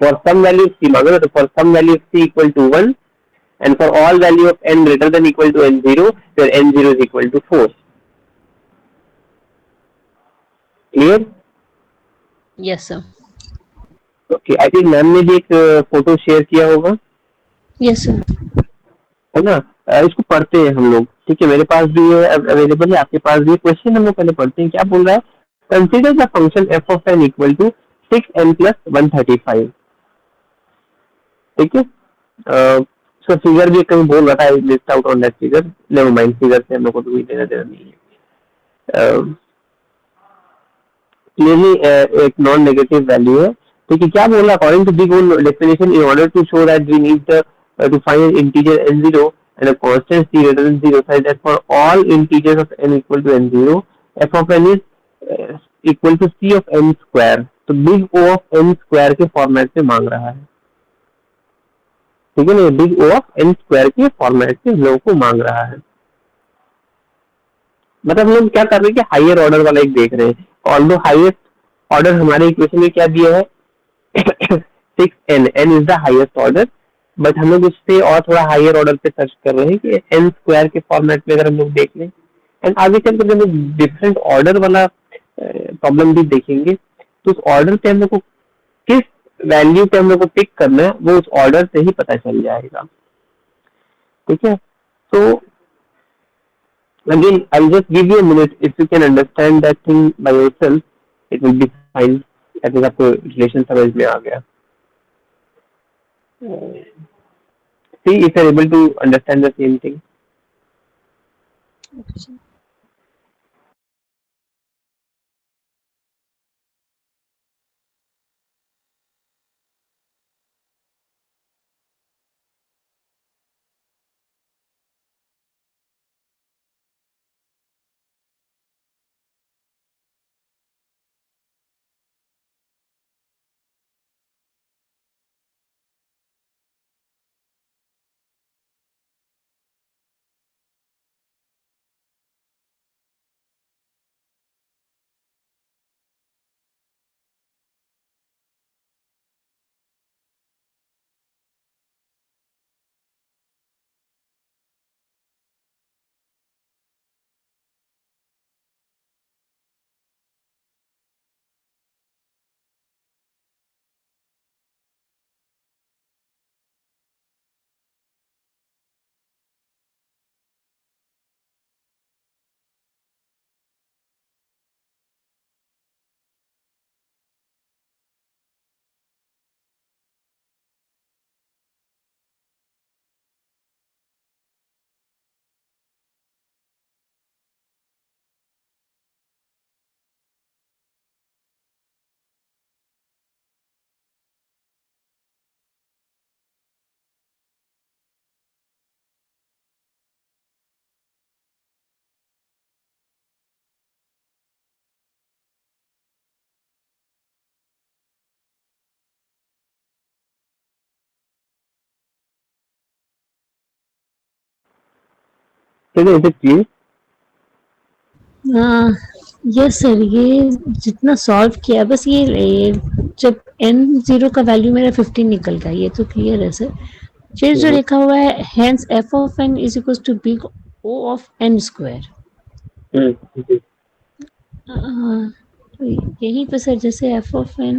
For some value of c मांगा, तो for some value of c equal to 1 and for all value of n greater than equal to n0, where n0 is equal to 4. Clear? Yes sir. Okay, I think ma'am ने भी एक फोटो शेयर किया होगा, यस सर। है ना। इसको पढ़ते हैं हम लोग, ठीक है, मेरे पास भी है, अवेलेबल है, आपके पास भी। क्वेश्चन हम लोग पहले पढ़ते हैं, क्या बोल रहा है। Consider the function f of n equal to 6n plus 135, ठीक है। सो फिगर भी कहीं बोल रहा था, I missed out on that figure, never mind, figure से हम लोग को कोई लेना देना नहीं है। क्लियरली एक नॉन नेगेटिव वैल्यू है, ठीक है। क्या बोल रहा है, according to big O definition, in order to show that we need to find an integer n0 and a constant c greater than 0, such that for all integers of n equal to n0, f of n is equal to c of n square। तो big O of n square के फॉर्मेट में मांग रहा है, ठीक है ना, big O of n square के फॉर्मेट में हम लोगों को मांग रहा है। मतलब हम लोग क्या कर रहे हैं कि हायर ऑर्डर वाला एक देख रहे हैं, ऑल्दो हाईएस्ट ऑर्डर हमारे इक्वेशन में क्या दिया है 6n, n is the highest order, but हम लोग उससे और थोड़ा हायर ऑर्डर पे सर्च कर रहे हैं कि n स्क्वायर के फॉर्मेट में अगर हम लोग देख लें, एंड आगे चल कर हम लोग डिफरेंट ऑर्डर वाला प्रॉब्लम भी देखेंगे, तो उस ऑर्डर पे हम लोग को किस वैल्यू पे हम लोग को पिक करना है वो उस ऑर्डर से ही पता चल जाएगा, ठीक है। तो again I'll just give you a minute, if you can understand that thing by yourself it will be fine। at least आपको रिलेशन समझ में आ गया। See if you are able to understand the same thing। ठीक है, इसे क्लियर। हाँ यस सर, ये जितना सॉल्व किया बस ये जब n0 का वैल्यू मेरा 15 निकल गया, ये तो क्लियर है सर। फिर जो लिखा हुआ है hence f of n is equals to big O of n square, जी। तो यहीं पे सर जैसे f of n,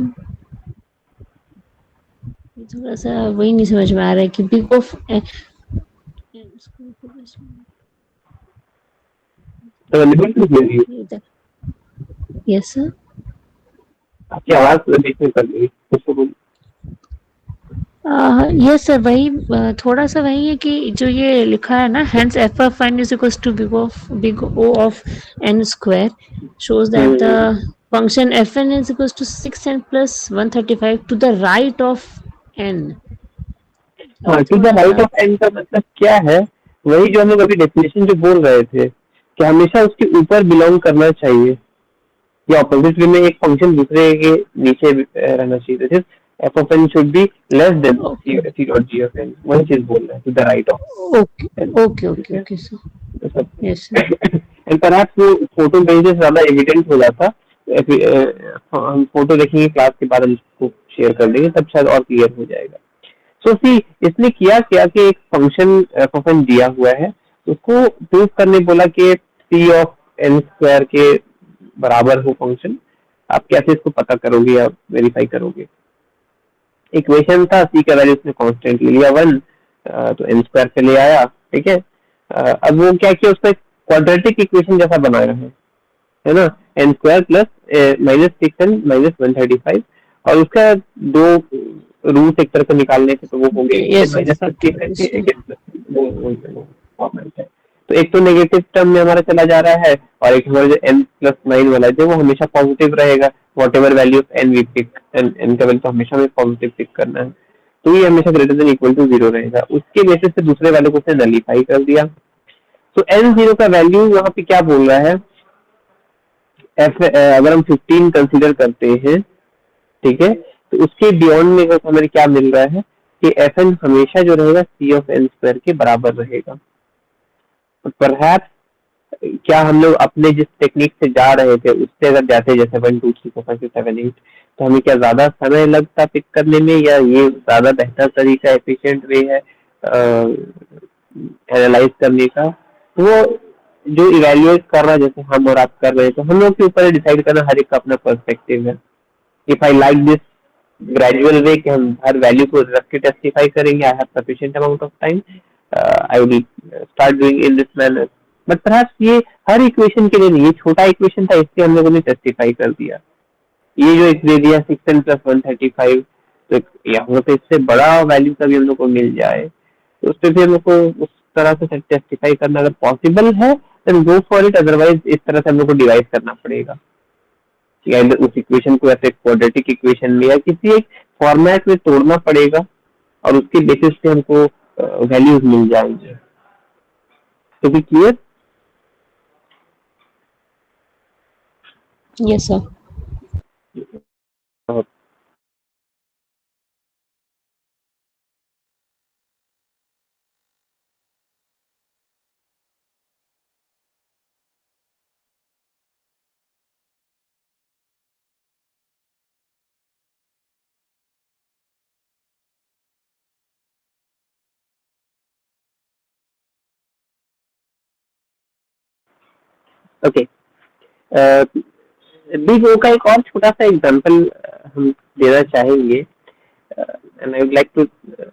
थोड़ा सा वही नहीं समझ में आ रहा है कि बिग ऑफ यस सर। आपकी आवाज देखने कर रही है। यस सर, वही थोड़ा सा वही है कि जो ये लिखा है ना, hence f of n is equals to big O of n square shows that the function fn is equals to 6n plus 135 to the right of n। हाँ, टू द थोड़ा राइट सा ऑफ एन का मतलब क्या है? वही जो हम लोग अभी डेफिनेशन जो बोल रहे थे कि हमेशा उसके ऊपर बिलोंग करना चाहिए या ऑपोजिट वे में एक फंक्शन दूसरे के नीचे रहना चाहिए। तो f of n should be less than okay c dot ji of n, वही चीज बोल रहे हैं to the right of okay n. Okay ठीक ओके है, ओके सर। तो सब यस सर। एंड परहैप्स वो फोटो भेजने से ज्यादा एविडेंट हो जाता। हम फोटो देखेंगे क्लास के बाद, हम इसको शेयर कर देंगे, तब शायद और क्लियर हो जाएगा। सो सी इसने किया क्या कि एक फंक्शन फंक्शन दिया हुआ है, उसको प्रूव करने बोला कि सी ऑफ एन स्क्वायर के बराबर हो फंक्शन। आप कैसे इसको पता करोगे या वेरीफाई करोगे? इक्वेशन था सी का वैल्यू उसने कांस्टेंट ले लिया 1, तो एन स्क्वायर पे ले आया। ठीक है, अब वो क्या किया, उसका क्वाड्रेटिक इक्वेशन जैसा बनाया है ना, N square plus -6n minus 135, और उसका दो रूट एक तरह से निकालने से तो वो हो गया यस सर, फैक्टराइजेशन। फॉर्मेट है। तो एक तो नेगेटिव टर्म में हमारा चला जा रहा है, और एक हमारा जो n+9 वाला है वो हमेशा पॉजिटिव रहेगा। Whatever value of n we pick, n का वैल्यू तो हमेशा हमें पॉजिटिव पिक करना है, तो ये हमेशा ग्रेटर देन इक्वल टू 0 रहेगा। उसके बेसिस से दूसरे वाले को उसने नलीफाई कर दिया। तो n0 का वैल्यू यहाँ पे क्या बोल रहा है, अगर हम 15 कंसीडर करते हैं, ठीक है, तो उसके बियॉन्ड में हमें क्या मिल रहा है कि एफ एन हमेशा जो रहेगा सी ऑफ एन स्क्वायर के बराबर रहेगा। तो परहैप्स क्या हम लोग अपने जिस टेक्निक से जा रहे थे उससे अगर जाते, जैसे 1 2 3 4 5 6 7 8, तो हमें क्या ज्यादा समय लगता पिक करने में, या ये ज्यादा बेहतर तरीका एफिशिएंट वे है एनालाइज करने का? तो वो जो इवेल्युएट कर रहा है, जैसे हम और आप कर रहे हैं, तो हम लोग के ऊपर डिसाइड करना, हर एक का अपना पर्सपेक्टिव है। If I like this gradual way कि हम हर वैल्यू को रख के टेस्टिफाई करेंगे, I have sufficient amount of time, I will start doing in this manner. But perhaps ये हर इक्वेशन के लिए नहीं, ये छोटा इक्वेशन था इसलिए हम लोगों ने टेस्टिफाई कर दिया। ये जो एक दे दिया 6n plus 135, तो यहाँ पे इससे बड़ा वैल्यू कभी हम लोग को मिल जाए तो उस पर भी हम लोग को उस तरह से टेस्टिफाई करना अगर पॉसिबल है then go for it, otherwise इस तरह से हम लोग को डिवाइड करना पड़ेगा या उस इक्वेशन को ऐसे क्वाड्रेटिक इक्वेशन में या किसी एक फॉर्मेट में तोड़ना पड़ेगा, और उसके बेसिस पे हमको वैल्यूज मिल जाएंगे। तो भी clear? Yes sir. Okay, big O का एक और छोटा सा एग्जांपल हम देना चाहेंगे, and I would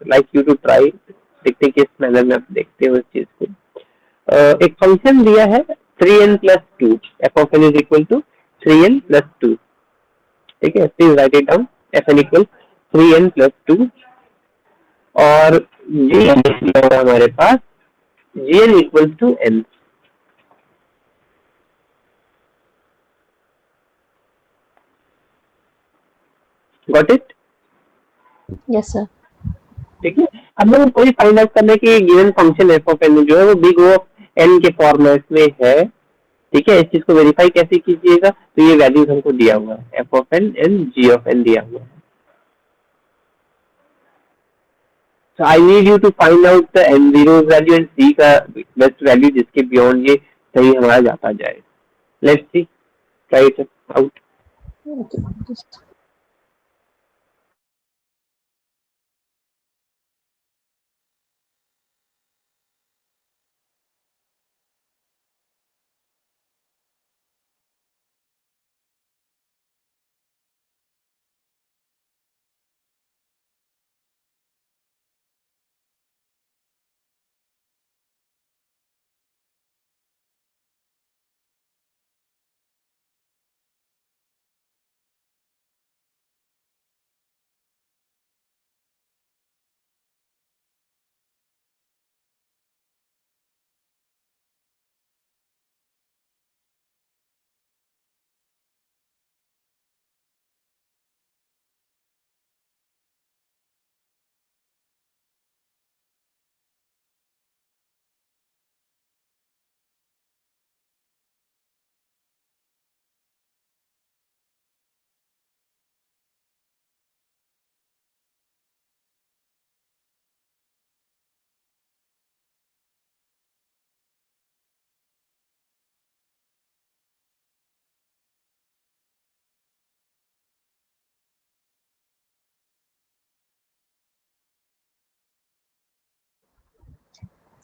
like you to try, देखते हैं किस मैनर में आप देखते हो इस चीज को। एक फंक्शन दिया है 3n plus 2, f of n is equal to 3n plus 2। ठीक है, please right it down, fn equal 3n plus 2, और gn दिया हुआ हमारे पास gn equal to n। Got it? Yes sir. ठीक है, अब हम कोई फाइंड आउट करना है कि given function F of n जो है वो बिग ओ एन के फॉर्मेट में है। ठीक है, इस चीज को वेरीफाई कैसे कीजिएगा, तो ये वैल्यूज हमको दिया हुआ है, f of n and g of n दिया हुआ है। So I need you to find out the n0 value and c का बेस्ट वैल्यू जिसके बियॉन्ड ये सही हमारा जाता जाए। Let's see. try it out. Okay.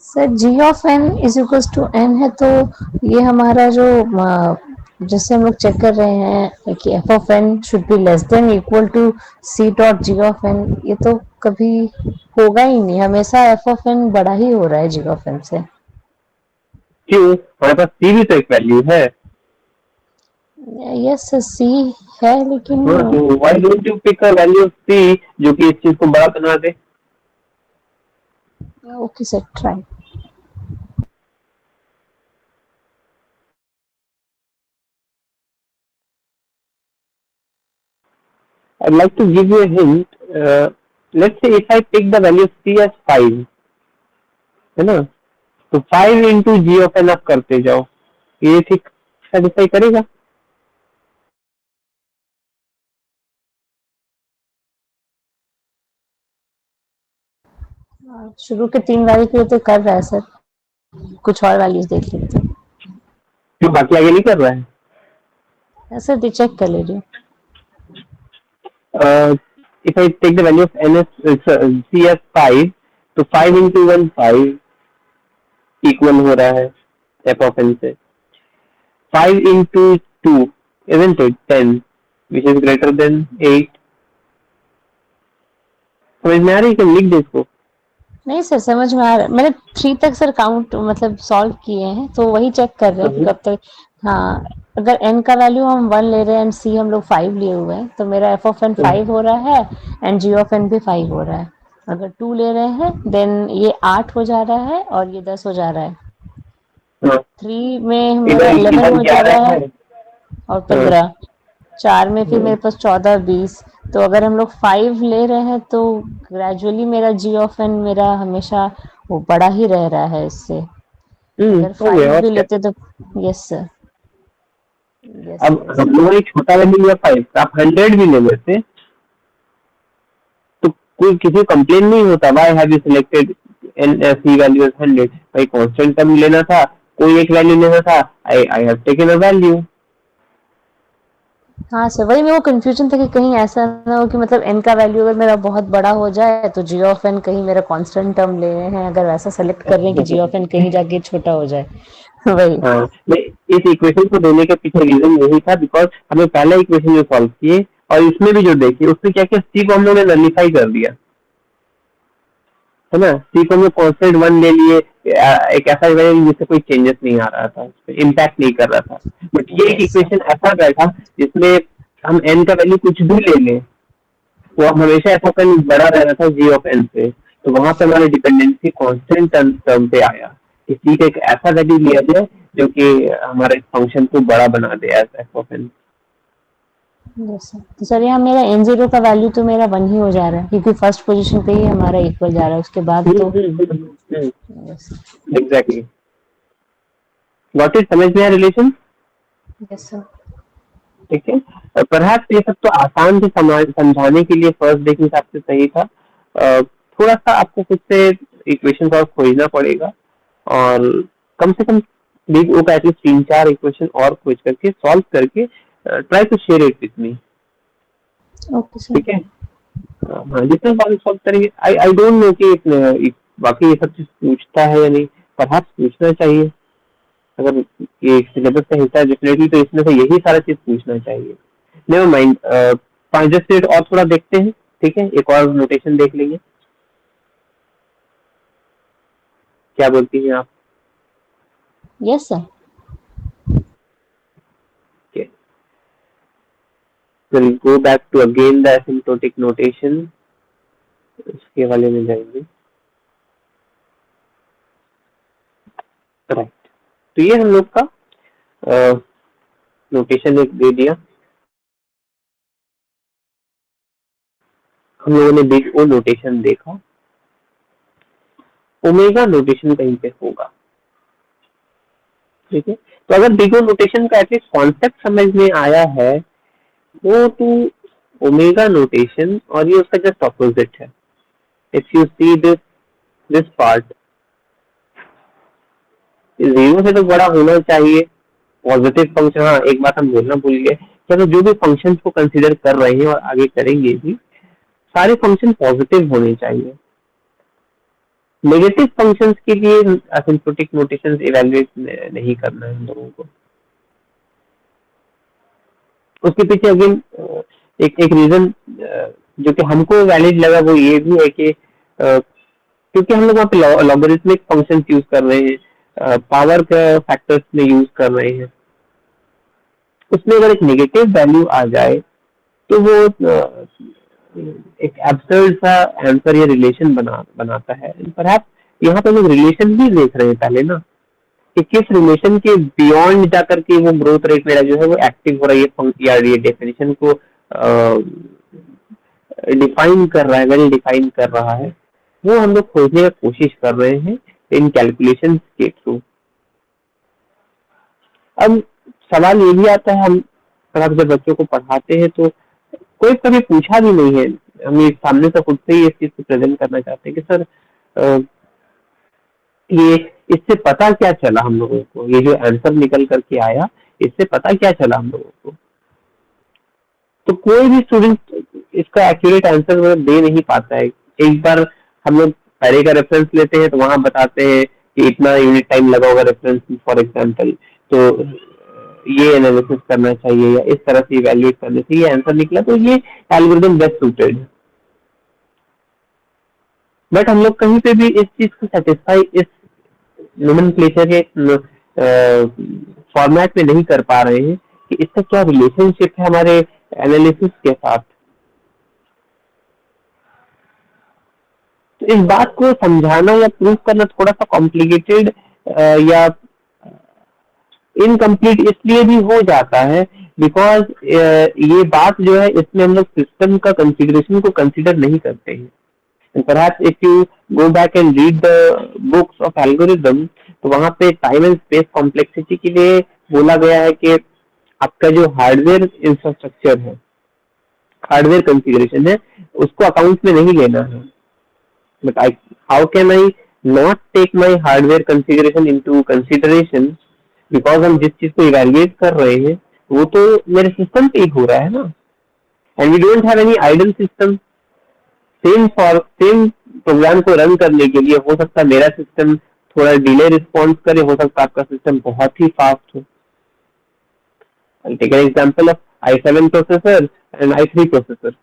Sir g of n is equals to n है, तो ये हमारा जो जैसे हम लोग चेक कर रहे हैं कि f of n should be less than equal to C dot ji of n, ये तो कभी होगा ही नहीं, हमेशा एफ ऑफ एन बड़ा ही हो रहा है जी ऑफ एन से। क्यों? हमारे पास सी भी तो एक वैल्यू है। यस सी है, लेकिन हाँ, तो why don't you pick a value of C जो कि इस चीज को बड़ा बना दे? Okay sir, try. I'd like to give you a hint. Let's say if I pick the value of c as 5, है ना, तो 5 into g of n आप करते जाओ, ये ठीक सेटिस्फाई करेगा? शुरू के 3 वैल्यू के लिए तो कर रहा है सर, कुछ और वैल्यूज देख लेते हैं। क्यों बाकी आगे नहीं कर रहा है? सर चेक कर लीजिए। If I take the value of n as c as 5, तो 5 into 1 5 इक्वल हो रहा है f of n से। 5 into 2 isn't it 10, which is greater than 8? समझ में आ रही है कि लिख दे इसको? नहीं सर, समझ में आ रहा है, मैंने 3 तक सर काउंट मतलब सॉल्व किए हैं, तो वही चेक कर रहे हैं कि कब तक। हाँ, अगर n का वैल्यू हम 1 ले रहे हैं एंड c हम लोग 5 लिए हुए हैं, तो मेरा f ऑफ n 5 हो रहा है एंड g ऑफ n भी 5 हो रहा है। अगर 2 ले रहे हैं देन ये 8 हो जा रहा है और ये 10 हो जा रहा है। हाँ, 3 में मेरा इधर 11 इधर हो जा 11 रहा है। है और हाँ, 15। 4 में फिर मेरे पास 14 20। तो अगर हम लोग 5 ले रहे हैं तो ग्रेजुअली मेरा जी ऑफ एन मेरा हमेशा वो बड़ा ही रह रहा है इससे। अगर हो 5 गया और भी क्या? लेते तो यस सर, यस अब यस। हम लोगों ने छोटा वैल्यू लिया 5, आप 100 भी ले लेते तो कोई किसी कंप्लेन नहीं होता, why have you selected n c value as 100? भाई कांस्टेंट टर्म लेना था, कोई एक वैल्यू लेना था, I have taken a value. हाँ सर, वही मेरे को कंफ्यूजन था कि कहीं ऐसा ना हो कि मतलब एन का वैल्यू अगर मेरा बहुत बड़ा हो जाए तो जी ऑफ एन कहीं मेरा कांस्टेंट टर्म ले रहे हैं, अगर वैसा सेलेक्ट कर रहे हैं कि जी ऑफ एन कहीं जाके छोटा हो जाए। वही। हाँ, मैं इस इक्वेशन को देने के पीछे रीजन यही था, बिकॉज हमें पहला इक्वेशन जो सॉल्व किए और इसमें भी जो देखिए उसमें क्या क्या सी को हम लोगों ने नलिफाई कर दिया, है ना। सी को हमने कांस्टेंट 1 ले लिए, एक ऐसा वैल्यू जिससे कोई चेंजेस नहीं आ रहा था, इम्पैक्ट नहीं कर रहा था। बट ये एक यस सर। इक्वेशन ऐसा बैठा जिसमें हम एन का वैल्यू कुछ भी ले लें तो अब हमेशा ऐसा कहीं बड़ा रह रहा था जी ऑफ एन से, तो वहां पे हमारी डिपेंडेंसी कांस्टेंट टर्म पे आया कि सी का एक ऐसा वैल्यू लिया जाए जो कि हमारे फंक्शन को बड़ा बना दे as F of N. Yes sir, तो सर यहाँ मेरा एन जीरो का वैल्यू तो मेरा 1 ही हो जा रहा है, क्योंकि फर्स्ट पोजीशन पे ही हमारा इक्वल जा रहा है, उसके बाद तो यस एग्जैक्टली, व्हाट इज, समझ में आया रिलेशन? Yes sir. ठीक है, और परहैप्स ये सब तो आसान से समझाने के लिए फर्स्ट डे के हिसाब से सही था। थोड़ा सा आपको खुद से इक्वेशन और खोजना पड़ेगा, और कम से कम बिग ओ का एटलीस्ट 3-4 इक्वेशन और खोज करके सॉल्व करके try to share it with me. Okay sir. ठीक है. हाँ, जितना सॉल्व करेंगे. आई डोंट नो कि बाकी ये सब चीज पूछता है या नहीं. परहैप्स पूछना चाहिए. अगर ये सिलेबस का हिस्सा है डेफिनेटली, तो इसमें से यही सारा चीज पूछना चाहिए. नेवर माइंड, 5-10 मिनट और थोड़ा देखते हैं. ठीक है, एक और नोटेशन देख लेंगे. क्या बोलती हैं आप? Yes sir. Okay. We'll go back to again the asymptotic notation. इसके वाले में जाएंगे. राइट. तो ये हम लोग का नोटेशन एक दे दिया. हम लोगों ने बिग ओ नोटेशन देखा. ओमेगा नोटेशन कहीं पे होगा. ठीक है. तो अगर बिग ओ नोटेशन का एटलीस्ट कॉन्सेप्ट समझ में आया है, वो तो ओमेगा नोटेशन और ये उसका जस्ट ऑपोजिट है. If you see this part, zero से तो बड़ा होना चाहिए पॉजिटिव फंक्शन. हाँ, एक बात हम बोलना भूल गए कि हम जो भी फंक्शंस को कंसीडर कर रहे हैं और आगे करेंगे भी, सारे फंक्शन पॉजिटिव होने चाहिए. नेगेटिव फंक्शंस के लिए एसिम्प्टोटिक नोटेशंस इवैल्यूएट नहीं करना है हम लोगों को. उसके पीछे अगेन एक रीजन जो कि हमको वैलिड लगा वो ये भी है कि क्योंकि हम लोग वहाँ पे लॉगरिथमिक फंक्शंस यूज कर रहे हैं, पावर का फैक्टर्स में यूज कर रहे हैं. उसमें अगर एक नेगेटिव वैल्यू आ जाए तो वो एक एब्सर्ड सा आंसर या रिलेशन बनाता है. परहैप्स यहाँ पे लोग रिलेशन भी देख रहे हैं पहले ना, कि किस रिलेशन के बियॉन्ड जाकर के वो ग्रोथ रेट मेरा जो है वो एक्टिव हो रहा है, या ये डेफिनेशन को डिफाइन कर रहा है, वेल डिफाइन कर रहा है. वो हम लोग खोजने की कोशिश कर रहे हैं इन कैलकुलेशंस के थ्रू. अब सवाल ये भी आता है, हम जब बच्चों को पढ़ाते हैं तो कोई कभी पूछा भी नहीं है, हम ये सामने से खुद से ही इस चीज को प्रेजेंट करना चाहते हैं कि सर ये इससे पता क्या चला हम लोगों को, ये जो आंसर निकल करके आया इससे पता क्या चला हम लोगों को. तो कोई भी स्टूडेंट इसका एक्यूरेट आंसर दे नहीं पाता है. एक बार हम लोग पहले का रेफरेंस लेते हैं तो वहां बताते हैं कि इतना यूनिट टाइम लगा होगा रेफरेंस फॉर एग्जांपल, तो ये एनालिसिस करना चाहिए या इस तरह से इवैल्यूएट करने से ये आंसर निकला, तो ये एल्गोरिथम बेस्ट सूटेड. बट हम लोग कहीं पे भी इस चीज को सेटिस्फाई इस नोमेनक्लेचर के फॉर्मेट में नहीं कर पा रहे हैं कि इसका क्या रिलेशनशिप है हमारे एनालिसिस के साथ. तो इस बात को समझाना या प्रूव करना थोड़ा सा कॉम्प्लिकेटेड या इनकम्प्लीट इसलिए भी हो जाता है बिकॉज ये बात जो है इसमें हम लोग सिस्टम का कंफिगरेशन को कंसीडर नहीं करते हैं. Perhaps if you go back and read the books of algorithm, तो वहां पे टाइम एंड स्पेस कॉम्प्लेक्सिटी के लिए बोला गया है कि आपका जो हार्डवेयर इंफ्रास्ट्रक्चर है, हार्डवेयर कंफिगरेशन है, उसको अकाउंट में नहीं लेना है. But how can I not take my hardware configuration into consideration, because हम जिस चीज को इवैल्यूएट कर रहे हैं वो तो मेरे सिस्टम पे ही हो रहा है ना. And we don't have any idle system. Same program को रन करने के लिए हो सकता है मेरा सिस्टम थोड़ा डिले रिस्पॉन्स करे, हो सकता है आपका सिस्टम बहुत ही फास्ट हो. I'll take an example of i7 processor and i3 processor.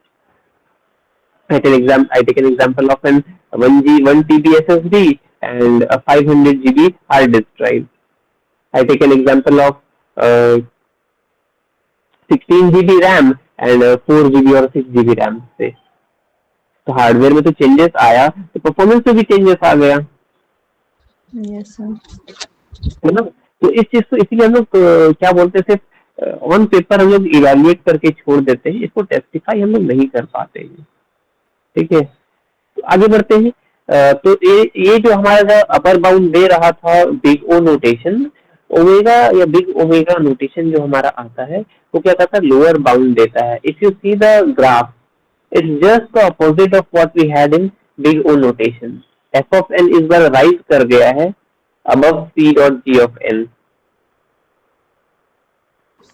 I take an example of an 1 TB SSD and a 500 GB hard disk drive. I take an example of 16 GB RAM and 4 GB और 6 GB RAM से. तो हार्डवेयर में तो चेंजेस आया तो परफॉर्मेंस में भी चेंजेस आ गया. Yes sir. है ना. तो इस चीज को इसलिए हम लोग क्या बोलते हैं, सिर्फ ऑन पेपर हम लोग इवैल्यूएट करके छोड़ देते हैं, इसको टेस्टिफाई हम लोग नहीं कर पाते हैं. ठीक है. तो आगे बढ़ते हैं. तो ये जो हमारा अपर बाउंड दे रहा था बिग ओ नोटेशन, ओमेगा या बिग ओमेगा नोटेशन जो हमारा आता है वो क्या कहता है, लोअर बाउंड देता है. If you see the graph, it's just the opposite of what we had in big O notation. F of n इस बार राइज कर गया है above c dot g of n.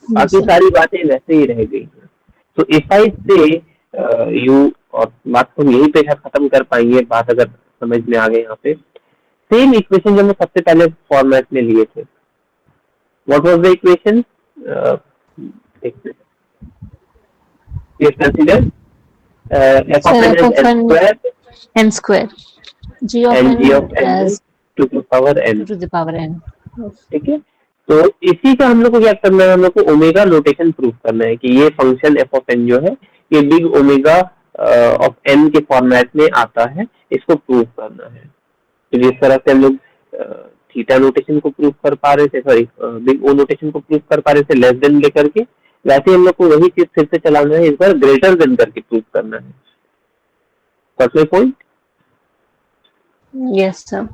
बाकी sir. सारी बातें वैसे ही रह गई हैं। तो इफ आई से यू, और बात हम यहीं पे खत्म कर पाएंगे, बात अगर समझ में आ गई यहाँ पे। सेम इक्वेशन जो हम सबसे पहले फॉर्मेट में लिए थे, what was the equation? Consider f of Sir, n f as of n n square n square, g of and n g of n as is 2 to the power n। 2 to the power n. ठीक है, तो इसी का हम लोग को क्या करना है, हम लोग को ओमेगा नोटेशन प्रूव करना है कि ये फंक्शन एफ ऑफ एन जो है ये बिग ओमेगा ऑफ एन के फॉर्मेट में आता है, इसको प्रूव करना है। तो जिस तरह से हम लोग थीटा नोटेशन को प्रूव कर पा रहे थे, सॉरी बिग ओ नोटेशन को प्रूव कर पा रहे थे लेस देन लेकर के, वैसे हम लोग को वही चीज फिर से चलाना है, इस बार ग्रेटर देन करके प्रूव करना है। First point, Yes, sir.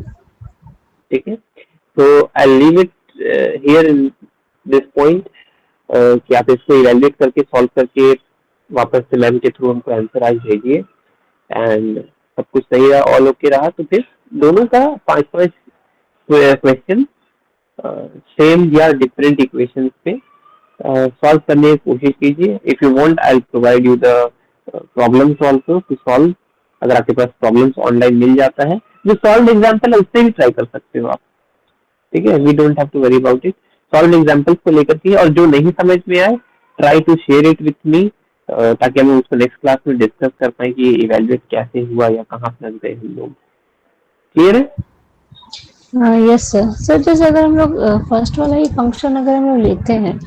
ठीक है। तो I leave it here in this point, कि आप इसको इवेल्युएट करके सॉल्व करके वापस से मैम के थ्रू हमको आंसर आज भेजिए, एंड सब कुछ सही रहा, ऑल ओके रहा, तो फिर दोनों का 5-5 क्वेश्चन सेम या डिफरेंट इक्वेशंस पे सॉल्व करने की कोशिश कीजिए। If you want I will provide you the problems also to solve. अगर आपके पास प्रॉब्लम्स ऑनलाइन मिल जाता है, जो सॉल्व एग्जांपल है उससे भी ट्राई कर सकते हो आप, ठीक है। We don't have to worry about it. Solve examples को लेकर के, और जो नहीं समझ में आए try to share it with me, ताकि हम उसको नेक्स्ट क्लास में डिस्कस कर पाए कि इवैल्यूएट कैसे हुआ या कहाँ फंस गए हम लोग। क्लियर है? Yes sir. सर जैसे अगर हम लोग फर्स्ट वाला ही फंक्शन अगर हम लोग लेते हैं,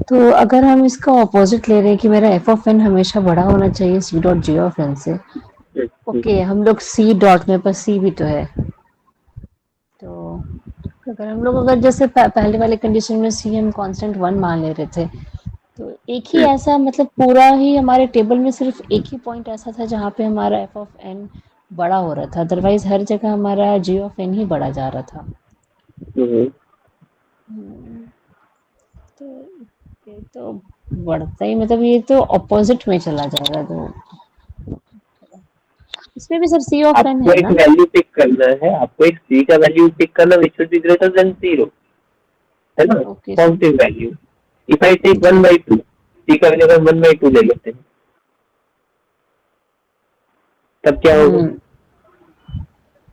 तो अगर हम इसका ऑपोजिट ले रहे हैं कि मेरा एफ ऑफ एन हमेशा बड़ा होना चाहिए C dot ji of N से, ओके हम लोग सी डॉट में, पर सी भी तो है, तो अगर हम लोग अगर जैसे पहले वाले कंडीशन में सी हम कांस्टेंट 1 मान ले रहे थे, तो एक ही ऐसा मतलब पूरा ही हमारे टेबल में सिर्फ एक ही पॉइंट ऐसा था जहाँ पे हमारा एफ ऑफ एन बड़ा हो रहा था, अदरवाइज हर जगह हमारा जी ऑफ एन ही बड़ा जा रहा था। तो ये तो बढ़ता ही, मतलब ये तो ऑपोजिट में चला जाएगा, तो इसमें भी सर सी ऑफ एन आपको है एक ना? वैल्यू पिक करना है, आपको एक सी का वैल्यू पिक करना which should be greater than 0, है ना, okay sir. Positive value. If I take G 1/2, C का वैल्यू अगर 1/2 ले लेते हैं, तब क्या होगा,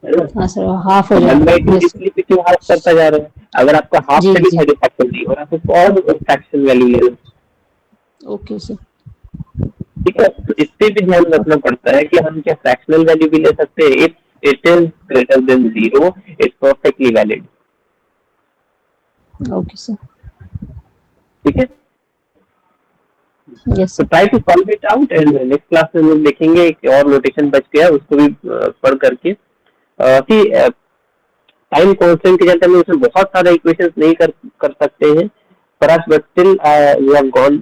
है ना? हाँ सर, हाफ हो तो जाएगा। 1/2 यस इसलिए क्योंकि वो हाफ करता जा रहा है। अगर आपका हाफ जी से भी जी। सेटिस्फैक्शन नहीं हो रहा तो और फ्रैक्शन वैल्यू ले लो, ओके सर। ठीक है। तो इससे भी ध्यान रखना पड़ता है कि हम क्या फ्रैक्शनल वैल्यू भी ले सकते हैं। If it is greater than 0 it's perfectly valid, okay sir. ठीक है। यस तो sir. Try to solve it out, and next class में हम लोग देखेंगे एक और नोटेशन बच गया, उसको भी पढ़ करके टाइम कांस्टेंट के चलते हम उसमें बहुत सारे इक्वेशंस नहीं कर सकते हैं, perhaps, but still we have gone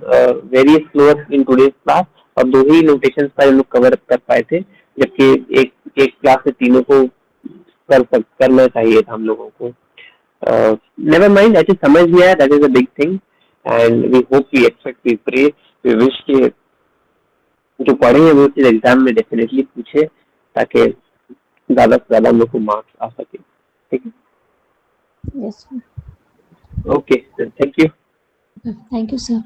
very slower in today's class, और दो ही नोटेशंस का हम लोग कवर कर पाए थे, जबकि एक एक क्लास से तीनों को करना चाहिए था हम लोगों को। नेवर माइंड, दैट इज समझ में आया, that is a big thing, and we hope, we expect, we pray, we wish कि जो पढ़े हैं वो चीज एग्जाम में डेफिनेटली पूछे, ताकि ज्यादा से ज्यादा हम लोग को मार्क्स आ सके, ठीक है। Yes sir. Okay, thank you. Thank you sir.